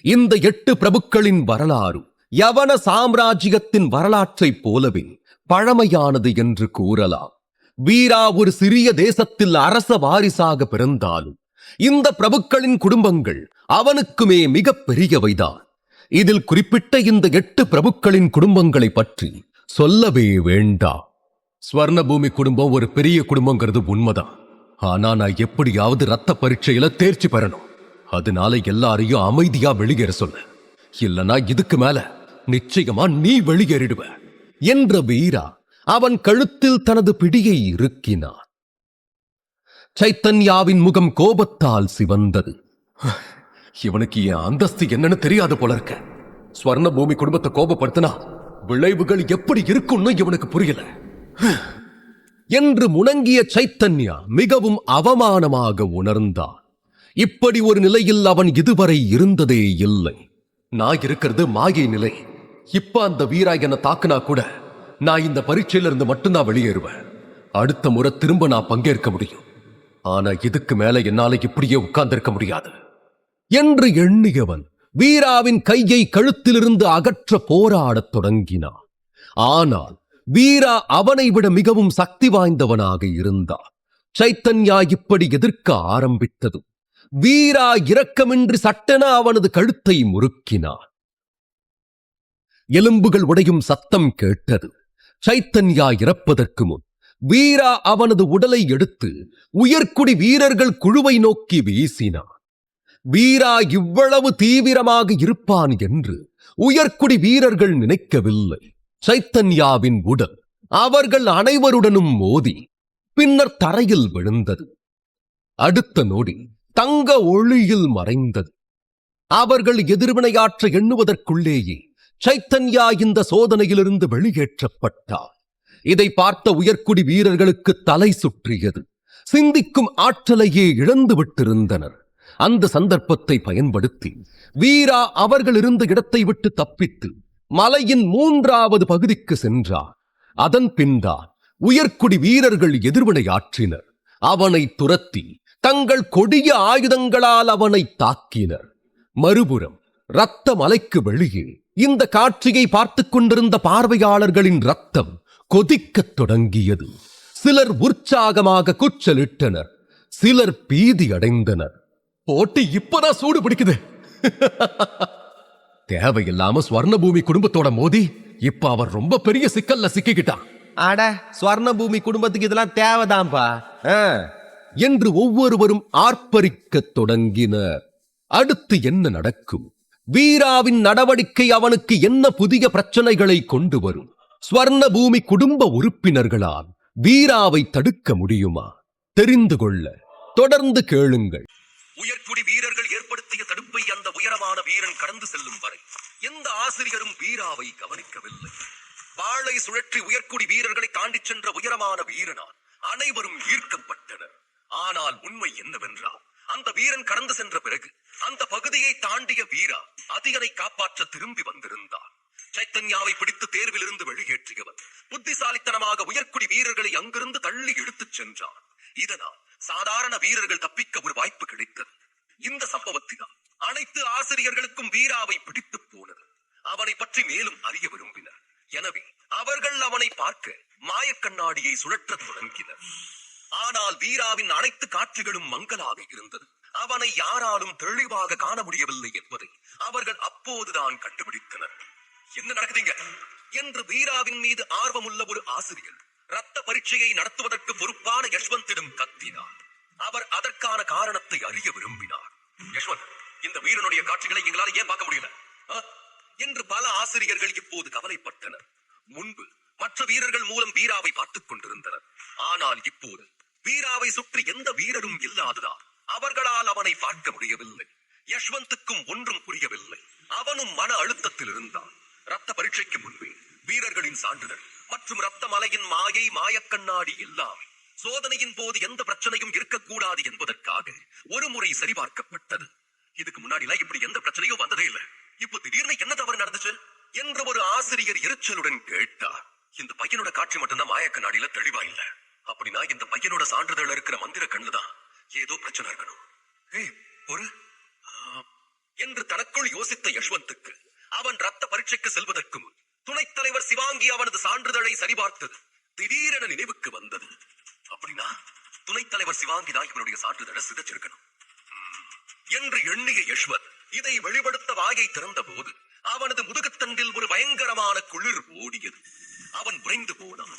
இந்த 8 பிரபுக்களின் வரலாறு யவன சாம்ராஜ்யத்தின் வரலாற்றைப் போலவே பழமையானது என்று கூறலாம். வீரா ஒரு சிறிய தேசத்தில் அரச வாரிசாக பிறந்தாலும் இந்த பிரபுக்களின் குடும்பங்கள் அவனுக்குமே மிக பெரியவைதான். இதில் குறிப்பிட்ட இந்த 8 பிரபுக்களின் குடும்பங்களை பற்றி சொல்லவே வேண்டாம். ஸ்வர்ணபூமி குடும்பம் ஒரு பெரிய குடும்பங்கிறது உண்மைதான். ஆனா நான் எப்படியாவது ரத்த பரீட்சையில தேர்ச்சி பெறணும். அதனால எல்லாரையும் அமைதியா வெளியேற சொல்ல, இல்லனா இதுக்கு மேல நிச்சயமா நீ வெளியேறிடுவ என்ற வீரா அவன் கழுத்தில் தனது பிடியை இறுக்கினான். சைத்தன்யாவின் முகம் கோபத்தால் சிவந்தது. இவனுக்கு என் அந்தஸ்து என்னன்னு தெரியாது போல இருக்க. ஸ்வர்ண பூமி குடும்பத்தை கோபப்படுத்தினா விளைவுகள் எப்படி இருக்கும்னு இவனுக்கு புரியல என்று முணங்கிய சைத்தன்யா மிகவும் அவமானமாக உணர்ந்தான். இப்படி ஒரு நிலையில் அவன் இதுவரை இருந்ததே இல்லை. நான் இருக்கிறது மாயை நிலை. இப்ப அந்த வீரா என்ன தாக்குனா கூட நான் இந்த பரீட்சையில இருந்து மட்டும்தான் வெளியேறுவேன். அடுத்த முறை திரும்ப நான் பங்கேற்க முடியும். ஆனா இதுக்கு மேல என்னால இப்படியே உட்கார்ந்திருக்க முடியாது என்று எண்ணியவன் வீராவின் கையை கழுத்திலிருந்து அகற்ற போராடத் தொடங்கினான். ஆனால் வீரா அவனை விட மிகவும் சக்தி வாய்ந்தவனாக இருந்தான். சைத்தன்யா இப்படி எதிர்க்க ஆரம்பித்ததும் வீரா இரக்கமின்றி சட்டென அவனது கழுத்தை முறுக்கினான். எலும்புகள் உடையும் சத்தம் கேட்டது. சைத்தன்யா இறப்பதற்கு முன் வீரா அவனது உடலை எடுத்து உயர்குடி வீரர்கள் குழுவை நோக்கி வீசினான். வீரா இவ்வளவு தீவிரமாக இருப்பான் என்று உயர்குடி வீரர்கள் நினைக்கவில்லை. சைத்தன்யாவின் உடல் அவர்கள் அனைவருடனும் மோதி பின்னர் தரையில் விழுந்தது. அடுத்த நொடி தங்க ஒளியில் மறைந்தது. அவர்கள் எதிர்வினையாற்ற எண்ணுவதற்குள்ளேயே சைத்தன்யா இந்த சோதனையிலிருந்து வெளியேற்றப்பட்டார். இதை பார்த்த உயர்குடி வீரர்களுக்கு தலை சுற்றியது. சிந்திக்கும் ஆற்றலையே இழந்து விட்டிருந்தனர். அந்த சந்தர்ப்பத்தை பயன்படுத்தி வீரா அவர்கள் இருந்த இடத்தை விட்டு தப்பித்து மலையின் 3வது பகுதிக்கு சென்றார். அதன் பின்தான் உயர்குடி வீரர்கள் எதிர்வினையாற்றினர். அவனை துரத்தி தங்கள் கொடிய ஆயுதங்களால் அவனை தாக்கினர். மறுபுறம் இரத்த மலைக்கு வெளியே இந்த காட்சியை பார்த்துக் கொண்டிருந்த பார்வையாளர்களின் ரத்தம் கொதிக்கத் தொடங்கியது. சிலர் உற்சாகமாக கூச்சலிட்டனர், சிலர் பீதி அடைந்தனர். போட்டி இப்பதான் சூடு பிடிக்குது. தேவையில்லாம ஸ்வர்ணபூமி குடும்பத்தோட மோதி இப்ப அவர் ரொம்ப பெரிய சிக்கல்ல சிக்கிக்கிட்டான். அட, ஸ்வர்ணபூமி குடும்பத்துக்கு இதெல்லாம் தேவைதான்பா என்று ஒவ்வொருவரும் ஆர்ப்பரிக்கத் தொடங்கினர். அடுத்து என்ன நடக்கும்? வீராவின் நடவடிக்கை அவனுக்கு என்ன புதிய பிரச்சனைகளை கொண்டு வரும்? ஸ்வர்ணபூமி குடும்ப உறுப்பினர்களால் வீராவை தடுக்க முடியுமா? தெரிந்து கொள்ள தொடர்ந்து கேளுங்கள். உயர்குடி வீரர்கள் ஏற்படுத்திய தடுப்பை அந்த உயரமான வீரன் கடந்து செல்லும் வரை எந்த ஆசிரியரும் வீராவை கவனிக்கவில்லை. வாளை சுழற்றி உயர்குடி வீரர்களை தாண்டி சென்ற உயரமான வீரனால் அனைவரும் ஈர்க்கப்பட்டனர். ஆனால் உண்மை என்னவென்றால், அந்த வீரன் கடந்து சென்ற பிறகு அந்த பகுதியை தாண்டிய வீரா அதிகனை காப்பாற்ற திரும்பி வந்திருந்தார். சைத்தன்யாவை பிடித்து தேர்வில் இருந்து வெளியேற்றியவர் புத்திசாலித்தனமாக உயர்குடி வீரர்களை அங்கிருந்து தள்ளி எடுத்துச் சென்றார். இதனால் சாதாரண வீரர்கள் தப்பிக்க ஒரு வாய்ப்பு கிடைத்தது. இந்த சம்பவத்தினால் அனைத்து ஆசிரியர்களுக்கும் வீராவை பிடித்து போனது. அவனை பற்றி மேலும் அறிய விரும்பினர். எனவே அவர்கள் அவனை பார்க்க மாயக்கண்ணாடியை சுழற்றத் தொடங்கினர். ஆனால் வீராவின் அனைத்து காட்சிகளும் மங்கலாக இருந்தது. அவனை யாராலும் தெளிவாக காண முடியவில்லை என்பதை அவர்கள் அப்போதுதான் கண்டுபிடித்தனர். என்ன நடக்குதுங்க என்று வீராவின் மீது ஆர்வமுள்ள ஒரு ஆசிரியர் ரத்த பரீட்சையை நடத்துவதற்கு பொறுப்பான யஷ்வந்திடம் கத்தினார். அவர் அதற்கான காரணத்தை அறிய விரும்பினார். யஷ்வந்த், இந்த வீரனுடைய காட்சிகளை எங்களால் ஏன் பார்க்க முடியல என்று பல ஆசிரியர்கள் இப்போது கவலைப்பட்டனர். முன்பு மற்ற வீரர்கள் மூலம் வீராவை பார்த்துக் கொண்டிருந்தனர். ஆனால் இப்போது வீராவை சுற்றி எந்த வீரரும் இல்லாததால் அவர்களால் அவனை பார்க்க முடியவில்லை. யஷ்வந்துக்கும் ஒன்றும் புரியவில்லை. அவனும் மன அழுத்தத்தில் இருந்தான். ரத்த பரீட்சைக்கு முன்பே வீரர்களின் சான்றிதழ் மற்றும் ரத்த மலையின் மாயை, மாயக்கண்ணாடி எல்லாமே சோதனையின் போது எந்த பிரச்சனையும் இருக்கக்கூடாது என்பதற்காக ஒரு முறை சரிபார்க்கப்பட்டது. இதுக்கு முன்னாடி இப்படி எந்த பிரச்சனையும் வந்ததே இல்லை. இப்போ திடீர்னு என்ன தவறு நடந்துச்சு என்று ஒரு ஆசிரியர் எரிச்சலுடன் கேட்டார். இந்த பையனோட காட்சி மட்டும்தான் மாயக்கண்ணாடியில தெளிவா இல்ல. அப்படின்னா இந்த பையனோட சான்றிதழ் இருக்கிற மந்திர கண்ணுதான் ஏதோ பிரச்சனை இருக்கணும். ஒரு என்று தனக்குள் யோசித்த யஷ்வந்துக்கு அவன் ரத்த பரீட்சைக்கு செல்வதற்கு முன் துணைத் தலைவர் சிவாங்கி அவனது சான்றிதழை சரிபார்த்தது திடீரென நினைவுக்கு வந்தது. அப்படின்னா துணைத் தலைவர் சிவாங்கி தான் இவனுடைய சான்றிதழை சிதைச்சிருக்கணும் என்று எண்ணிய யஷ்வந்த் இதை வெளிப்படுத்த வாயை திறந்த போது அவனது முதுகுத்தண்டில் ஒரு பயங்கரமான குளிர் ஓடியது. அவன் உறைந்து போனான்.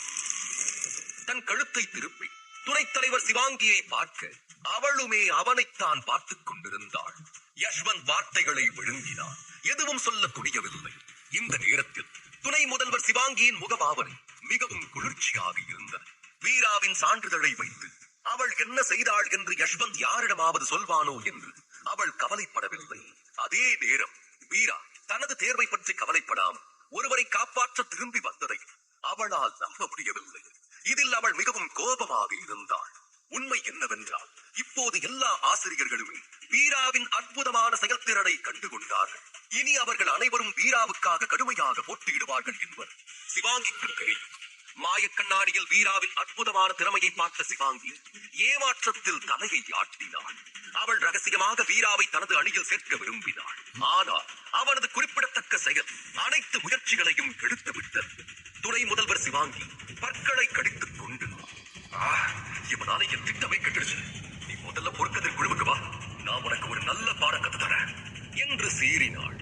தன் கழுத்தை திருப்பி துணைத் தலைவர் சிவாங்கியை பார்க்க அவளுமே அவனைத்தான் பார்த்துக் கொண்டிருந்தாள். யஷ்வந்த் வார்த்தைகளை விழுங்கினான். எதுவும் சொல்ல துணியவில்லை. இந்த நேரத்தில் துணை முதல்வர் சிவாங்கியின் முகபாவனை மிகவும் குளிர்ச்சியாக இருந்தது. வீராவின் சான்றிதழை வைத்து அவள் என்ன செய்தாள் என்று யஷ்வந்த் யாரிடமாவது சொல்வானோ என்று அவள் கவலைப்படவில்லை. அதே நேரம் வீரா தனது தேர்வை பற்றி கவலைப்படாமல் ஒருவரை காப்பாற்ற திரும்பி வந்ததை அவளால் நம்ப முடியவில்லை. இதில் அவள் மிகவும் கோபமாக இருந்தாள். உண்மை என்னவென்றால் இப்போது எல்லா ஆசிரியர்களுமே வீராவின் அற்புதமான செயல்திறனை கண்டுகொண்டார்கள். இனி அவர்கள் அனைவரும் வீராவுக்காக கடுமையாக போட்டியிடுவார்கள் என்பது சிவாங்கிக்கு தெரியும். மாயக்கண்ணாடியில் வீராவின் அற்புதமான திறமையை பார்த்த சிவாங்கி ஏமாற்றத்தில் தலையை ஆட்டினாள். அவள் ரகசியமாக வீராவை தனது அணியில் சேர்க்க விரும்பினாள். ஆனால் அவனது குறிப்பிடத்தக்க செயல் அனைத்து முயற்சிகளையும் கெடுத்துவிட்டது. துணை முதல்வர் சிவாங்கி பற்களை கடித்துக் கொண்டு, இவனால என் திட்டமே கெட்டுடுச்சு. நீ முதல்ல பொறுக்கதிர் குழுவுக்கு வா, நான் உனக்கு ஒரு நல்ல பாடம் கத்து தரேன் என்று சீறினாள்.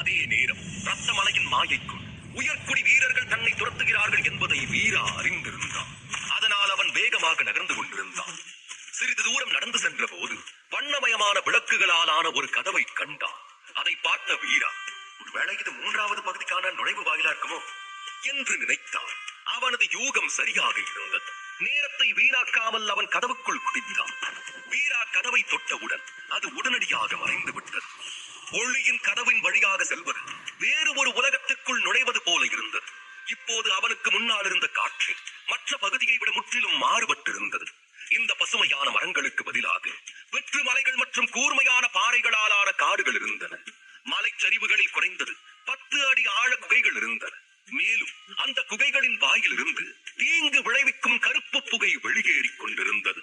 அதே நேரம் ரத்தமலையின் மாயைக்குள் உயர்குடி வீரர்கள் தன்னை துரத்துகிறார்கள் என்பதை வீரா அறிந்திருந்தான். அதனால் அவன் வேகமாக நகர்ந்து கொண்டிருந்தான். சிறிது தூரம் நடந்து சென்ற போது வண்ணமயமான விளக்குகளால் ஆன ஒரு கதவை கண்டான். அதை பார்த்த வீரா, ஒருவேளை இது 3வது பகுதிக்கான நுழைவு வாயிலா இருக்குமோ என்று நினைத்தான். அவனது யூகம் சரியாக இருந்தது. நேரத்தை வீணாக்காமல் அவன் கதவுக்குள் குதித்தான். வீரா கதவை தொட்டவுடன் அது உடனடியாக மறைந்து விட்டது. ஒளியின் கதவின் வழியாக செல்வது வேறு ஒரு உலகத்துக்குள் நுழைவது போல இருந்தது. இப்போது அவனுக்கு முன்னால் இருந்த காட்சி மற்ற பகுதியை விட முற்றிலும் மாறுபட்டிருந்தது. இந்த பசுமையான மரங்களுக்கு பதிலாக வெற்று மலைகள் மற்றும் கூர்மையான பாறைகளாலான காடுகள் இருந்தன. மலைச்சரிவுகளில் குறைந்தது 10 அடி ஆழ குகைகள் இருந்தன. மேலும் அந்த குகைகளின் வாயிலிருந்து தீங்கு விளைவிக்கும் கருப்பு புகை வெளியேறிக் கொண்டிருந்தது.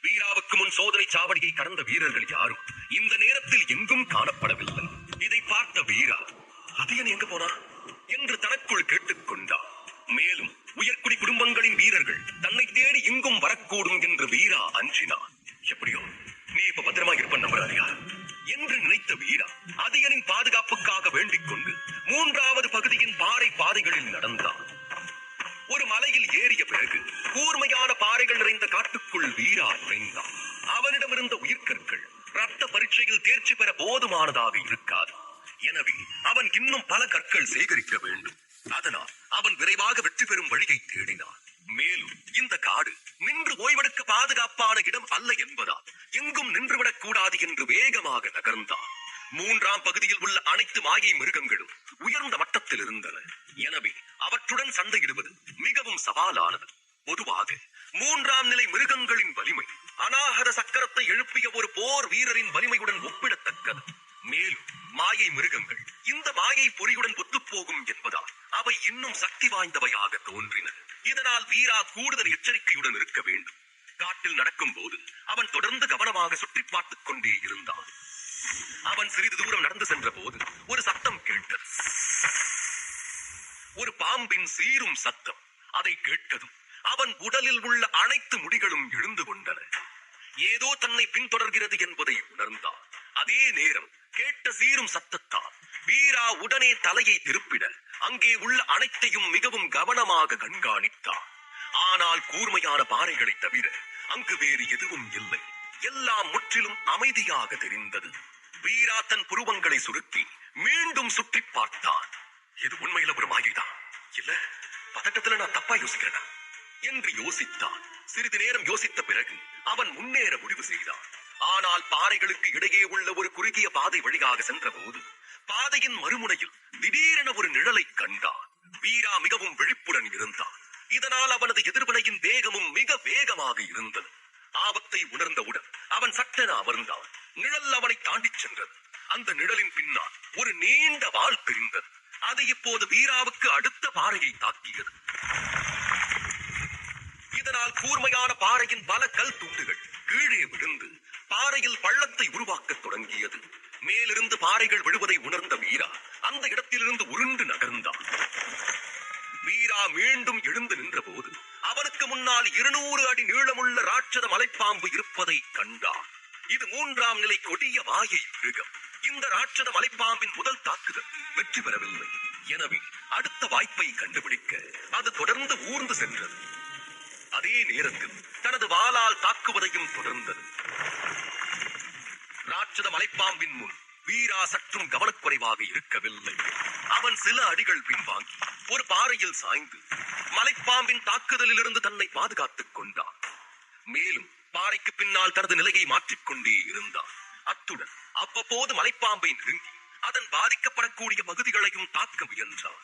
வீராவுக்கு முன் சோதனை சாவடியை கடந்த வீரர்கள் யாரும் இந்த நேரத்தில் எங்கும் காணப்படவில்லை. இதை பார்த்த வீரா, அதியன் எங்க போனா என்று தனக்குள் கேட்டுக் கொண்டார். மேலும் உயர்குடி குடும்பங்களின் வீரர்கள் தன்னை தேடி இங்கும் வரக்கூடும் என்று வீரா அஞ்சினான். எப்படியோ நீ இப்ப பத்திரமா இருப்ப நம்புறாரியா என்று நினைத்த வீரா அதியனின் பாதுகாப்புக்காக வேண்டிக் கொண்டு 3வது பகுதியின் பாறை பாதைகளில் நடந்தான். ஒரு மலையில் ஏறிய பிறகு கூர்மையான பாறைகள் நிறைந்த காட்டுக்குள் வீரா நுழைந்தான். அவனிடமிருந்த உயிர்கற்கள் ரத்த பரீட்சையில் தேர்ச்சி பெற போதுமானதாக இருக்காது. எனவே அவன் இன்னும் பல கற்கள் சேகரிக்க வேண்டும். அதனால் அவன் விரைவாக வெற்றி பெறும் வழியை தேடினான். மேலும் இந்த காடு நின்று ஓய்வெடுக்க பாதுகாப்பான இடம் அல்ல என்பதால் எங்கும் நின்றுவிடக் கூடாது என்று வேகமாக நகர்ந்தான். 3ஆம் பகுதியில் உள்ள அனைத்து மாயை மிருகங்களும் உயர்ந்த மட்டத்தில் இருந்தன. எனவே அவற்றுடன் சண்டையிடுவது மிகவும் சவாலானது. பொதுவாக 3ஆம் நிலை மிருகங்களின் வலிமை அநாகத சக்கரத்தை எழுப்பிய ஒரு போர் வீரரின் வலிமையுடன் ஒப்பிடத்தக்கது. மேலும் மாயை மிருகங்கள் இந்த மாயை பொறியுடன் ஒத்துப்போகும் என்பதால் அவை இன்னும் சக்தி வாய்ந்தவையாக தோன்றின. இதனால் வீரா கூடுதல் எச்சரிக்கையுடன் இருக்க வேண்டும். காட்டில் நடக்கும் போது அவன் தொடர்ந்து கவனமாக சுற்றி பார்த்துக் கொண்டே இருந்தான். அவன் சிறிது தூரம் நடந்து சென்ற போது ஒரு சத்தம் கேட்டது. ஒரு பாம்பின் சீரும் சத்தம். அதை கேட்டதும் அவன் உடலில் உள்ள அனைத்து முடிகளும் எழுந்து கொண்டன. ஏதோ தன்னை பின்தொடர்கிறது என்பதை உணர்ந்தார். அதே நேரம் கேட்ட சீரும் சத்தத்தால் வீரா உடனே தலையை திருப்பிட அங்கே உள்ள அனைத்தையும் மிகவும் கவனமாக கண்காணித்தார். ஆனால் கூர்மையான பாறைகளை தவிர அங்கு வேறு எதுவும் இல்லை. எல்லாம் முற்றிலும் அமைதியாக தெரிந்தது. வீரா தன் புருவங்களை சுருக்கி மீண்டும் சுற்றி பார்த்தான். இது உண்மையில ஒரு மாயைதான், இல்ல பதட்டத்துல நான் தப்பா யோசிக்கிறேன் என்று யோசித்தான். சிறிது நேரம் யோசித்த பிறகு அவன் முன்னேற முடிவு செய்தான். ஆனால் பாறைகளுக்கு இடையே உள்ள ஒரு குறுகிய பாதை வழியாக சென்ற போது பாதையின் மறுமுனையில் திடீரென ஒரு நிழலை கண்டான். வீரா மிகவும் விழிப்புடன் இருந்தான். இதனால் அவனது எதிர்வினையின் வேகமும் மிக வேகமாக இருந்தது. ஆபத்தை உணர்ந்தவுடன் அவன் சட்டென அமர்ந்தான். நிழல் அவனை தாண்டிச் சென்றது. அந்த நிழலின் பின்னால் ஒரு நீண்ட வாள் தெரிந்தது. அது இப்போது வீராவுக்கு அடுத்த பாறையை தாக்கியது. இதனால் கூர்மையான பாறையின் பல கல் துண்டுகள் கீழே விழுந்து பாறையில் பள்ளத்தை உருவாக்க தொடங்கியது. மேலிருந்து பாறைகள் விழுவதை உணர்ந்த வீரா அந்த இடத்திலிருந்து உருண்டு நகர்ந்தான். வீரா மீண்டும் எழுந்து நின்ற போது அவனுக்கு முன்னால் 200 அடி நீளமுள்ள ராட்சத மலைப்பாம்பு இருப்பதை கண்டான். இது 3ஆம் நிலை கொடிய மாயை மிருகம். இந்த ராட்சத மலைப்பாம்பின் முதல் தாக்குதல் வெற்றி பெறவில்லை. எனவே அடுத்த வாய்ப்பை கண்டுபிடிக்க அது தொடர்ந்து ஊர்ந்து சென்றது. அதே நேரத்தில் தனது வாளால் தாக்குவதையும் தொடர்ந்தது. ராட்சத மலைப்பாம்பின் முன் வீரா சற்றும் கவனக்குறைவாக இருக்கவில்லை. அவன் சில அடிகள் பின்வாங்கி ஒரு பாறையில் சாய்ந்து மலைப்பாம்பின் தாக்குதலில் இருந்து தன்னை பாதுகாத்துக் கொண்டான். மேலும் பாறைக்கு பின்னால் தனது நிலையை மாற்றிக்கொண்டே இருந்தான். அத்துடன் அவ்வப்போது மலைப்பாம்பை நெருங்கி அதன் பாதிக்கப்படக்கூடிய பகுதிகளையும் தாக்க முயன்றான்.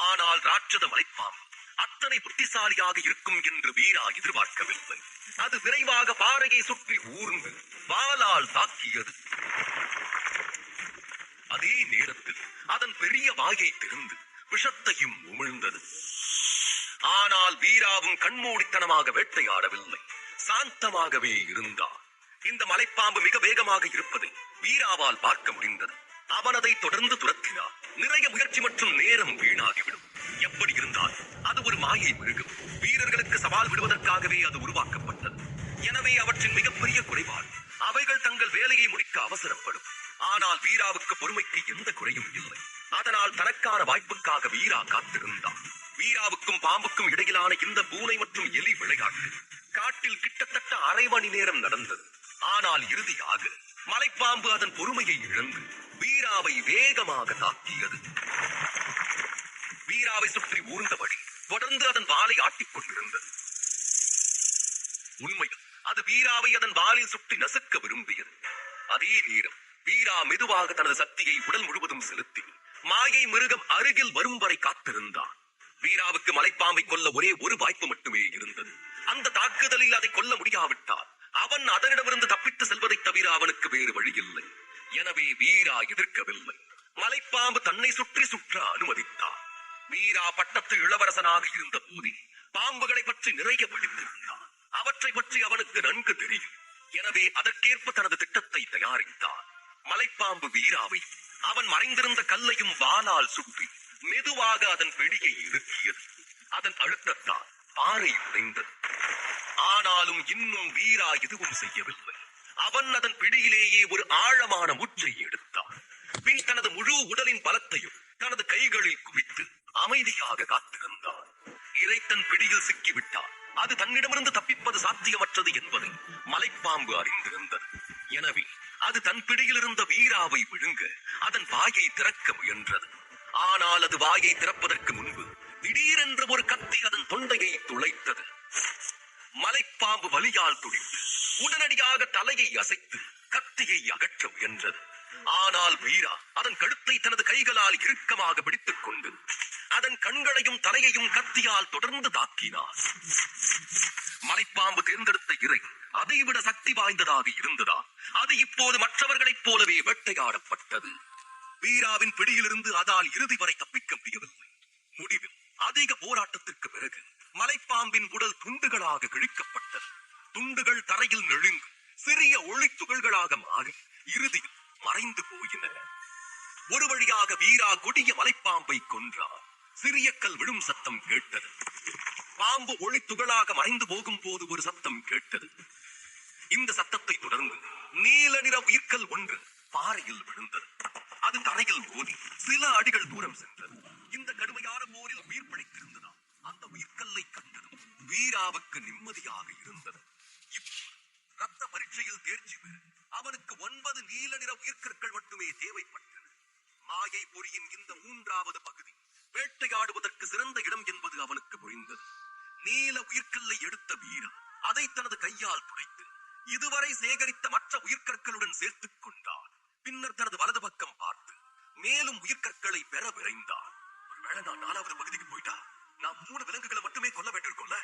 ஆனால் ராட்சத மலைப்பாம்பு அத்தனை புத்திசாலியாக இருக்கும் என்று வீரா எதிர்பார்க்கவில்லை. அது விரைவாக பாறையை சுற்றி ஊர்ந்து வாளால் தாக்கியது. அதே நேரத்தில் அதன் பெரிய வாயை திறந்து விஷத்தையும் உமிழ்ந்தது. ஆனால் வீராவும் கண்மூடித்தனமாக வேட்டையாடவில்லை, சாந்தமாகவே இருந்தார். இந்த மலைப்பாம்பு மிக வேகமாக இருப்பதை வீராவால் பார்க்க முடிந்தது. அவன் அதை தொடர்ந்து துரத்தினார். நிறைய முயற்சி மற்றும் நேரம் வீணாகிவிடும். எப்படி இருந்தால் அது ஒரு மாயை மிருகம். வீரர்களுக்கு சவால் விடுவதற்காகவே அது உருவாக்கப்பட்டது. எனவே அவற்றின் மிகப்பெரிய குறைபாடு அவைகள் தங்கள் வேலையை முடிக்க அவசரப்படும். ஆனால் வீராவுக்கு பொறுமைக்கு எந்த குறையும் இல்லை. அதனால் தனக்கான வாய்ப்புக்காக வீரா காத்திருந்தான். வீராவுக்கும் பாம்புக்கும் இடையிலான இந்த பூனை மற்றும் எலி விளையாட்டு காட்டில் கிட்டத்தட்ட அரை மணி நேரம் நடந்தது. ஆனால் இறுதியாக மலைப்பாம்பு அதன் பொறுமையை இழந்து வீராவை வேகமாக தாக்கியது. வீராவை சுற்றி ஊர்ந்தபடி தொடர்ந்து அதன் வாலை ஆட்டிக் கொண்டிருந்தது. உண்மையில் அது வீராவை அதன் வாலில் சுற்றி நசுக்க விரும்பியது. அதே நேரம் வீரா மெதுவாக தனது சக்தியை உடல் முழுவதும் செலுத்தி மாயை மிருகம் அருகில் வரும் வரை காத்திருந்தான். வீராவுக்கு மலைப்பாம்பை கொல்ல ஒரே ஒரு வாய்ப்பு மட்டுமே இருந்தது. அந்த தாக்குதலில் அதை கொல்ல முடியாவிட்டால் அவன் அதனிடமிருந்து தப்பித்து செல்வதை தவிர அவனுக்கு வேறு வழி இல்லை. எனவே வீரா எதிர்க்கவில்லை. மலைப்பாம்பு தன்னை சுற்றி சுற்ற அனுமதித்தார். வீரா பட்டத்து இளவரசனாக இருந்த போதே பாம்புகளை பற்றி நிறைய படித்திருந்தான். அவற்றை பற்றி அவனுக்கு நன்கு தெரியும். எனவே அதற்கேற்ப தனது திட்டத்தை தயாரித்தார். மலைப்பாம்பு வீராவை அவன் மறைந்திருந்த கல்லையும் வாளால் சுற்றி மெதுவாக அதன் பிடியை இறுக்கியது. அதன் அழுத்தத்தால் பாறை உடைந்தது. ஆனாலும் இன்னும் வீரா எதுவும் செய்யவில்லை. அவன் அதன் பிடியிலேயே ஒரு ஆழமான மூச்சை எடுத்தான். பின் தனது முழு உடலின் பலத்தையும் தனது கைகளில் குவித்து அமைதியாக காத்திருந்தான். இறை தன் பிடியில் சிக்கிவிட்டால் அது தன்னிடமிருந்து தப்பிப்பது சாத்தியமற்றது என்பதை மலைப்பாம்பு அறிந்திருந்தது. எனவே அது தன் பிடியில் இருந்த வீராவை விழுங்க அதன் வாயை திறக்க முயன்றது. ஆனால் அது வாயை திறப்பதற்கு முன்பு திடீரென்று ஒரு கத்தி அதன் தொண்டையை துளைத்தது. மலைப்பாம்பு வலியால் துடித்து உடனடியாக தலையை அசைத்து கத்தியை அகற்ற முயன்றது. ஆனால் வீரா அதன் கழுத்தை தனது கைகளால் இறுக்கமாக பிடித்துக் கொண்டு அதன் கண்களையும் தலையையும் கத்தியால் தொடர்ந்து தாக்கினார். மலைப்பாம்பு தேர்ந்தெடுத்த இறை அதைவிட சக்தி வாய்ந்ததாக இருந்ததால் அது இப்போது மற்றவர்களைப் போலவே வேட்டையாடப்பட்டது. வீராவின் பிடியிலிருந்து அதால் இறுதி வரை தப்பிக்க முடியவில்லை. முடிவில் அதிக போராட்டத்திற்கு பிறகு மலைப்பாம்பின் உடல் துண்டுகளாக கிழிக்கப்பட்டது. துண்டுகள் தரையில் நெழுந்து சிறிய ஒளித்துகள்களாக மாறி இறுதியில் மறைந்து போயின. ஒரு வழியாக வீரா கொடிய மலைப்பாம்பை கொன்றார். சிறிய கல் விழும் சத்தம் கேட்டது. பாம்பு ஒளித்துகளாக மறைந்து போகும் போது ஒரு சத்தம் கேட்டது. இந்த சத்தத்தை தொடர்ந்து நீல நிற உயிர்க்கல் ஒன்று பாறையில் விழுந்தது. அது தரையில் மோதி சில அடிகள் தூரம் சென்றது. இந்த கடுமையான போரில் உயிர் பிழைத்திருந்ததா அந்த உயிர்க்கல்லை கண்டதும் வீராவுக்கு நிம்மதியாக இருந்தது. ரத்த பரீட்சையில் தேர்ச்சி பெற அவனுக்கு 9 நீல நிற உயிர்க்கற்கள் மட்டுமே தேவைப்பட்டன. மாயை பொறியின் இந்த 3வது பகுதி வேட்டையாடுவதற்கு சிறந்த இடம் என்பது அவனுக்கு புரிந்தது. நீல உயிர்க்கல்லை எடுத்த வீரா அதை தனது கையால் துடைத்து இதுவரை சேகரித்த மற்ற உயிர்க்கற்களுடன் சேர்த்துக் கொண்டான். பின்னர் தனது வலது பக்கம் பார்த்து மேலும் உயிர்க்கற்களை பெற விரைந்தான். ஒருவேளை நான் 4வது பகுதிக்கு போயிட்டா நான் 3 விலங்குகளை மட்டுமே கொல்ல வேண்டியிருக்கோம்ல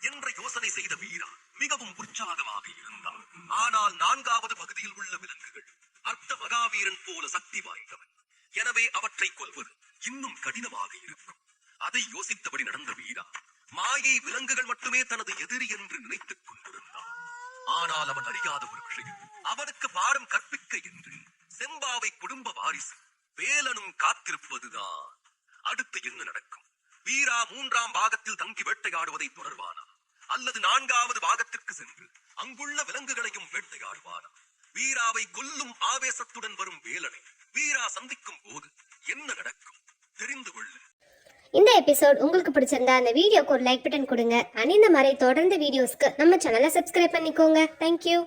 என்ற யோசனை செய்த வீரா மிகவும் உற்சாகமாக இருந்தான். ஆனால் 4வது பகுதியில் உள்ள விலங்குகள் அர்த்த மகாவீரன் போல சக்தி வாய்ந்தவை. எனவே அவற்றை கொல்வது இன்னும் கடினமாக இருக்கும். அதை யோசித்தபடி நடந்த வீரா மாயை விலங்குகள் மட்டுமே தனது எதிரி என்று நினைத்துக் கொண்டிருந்தான். ஆனால் அவன் அறியாத ஒரு விஷயம், அவனுக்கு பாடம் கற்பிக்க என்று செம்பாவை குடும்ப வாரிசு வேலனும் காத்திருப்பதுதான். அடுத்து என்ன நடக்கும்? வீரா 3ஆம் பாகத்தில் தங்கி வேட்டையாடுவதை தொடர்வானா அல்லது 4வது பாகத்திற்கு சென்று அங்குள்ள விலங்குகளையும் வேட்டையாடுவானா? வீராவை கொல்லும் ஆவேசத்துடன் வரும் வேலனை வீரா சந்திக்கும் போது என்ன நடக்கும் தெரிந்து கொள்ள. இந்த எபிசோட் உங்களுக்கு பிடிச்சிருந்தா அந்த வீடியோக்கு ஒரு லைக் பட்டன் கொடுங்க. இந்த மாதிரி தொடர்ந்து வீடியோஸ்க்கு நம்ம சேனலை சப்ஸ்கிரைப் பண்ணிக்கோங்க. தேங்க்யூ.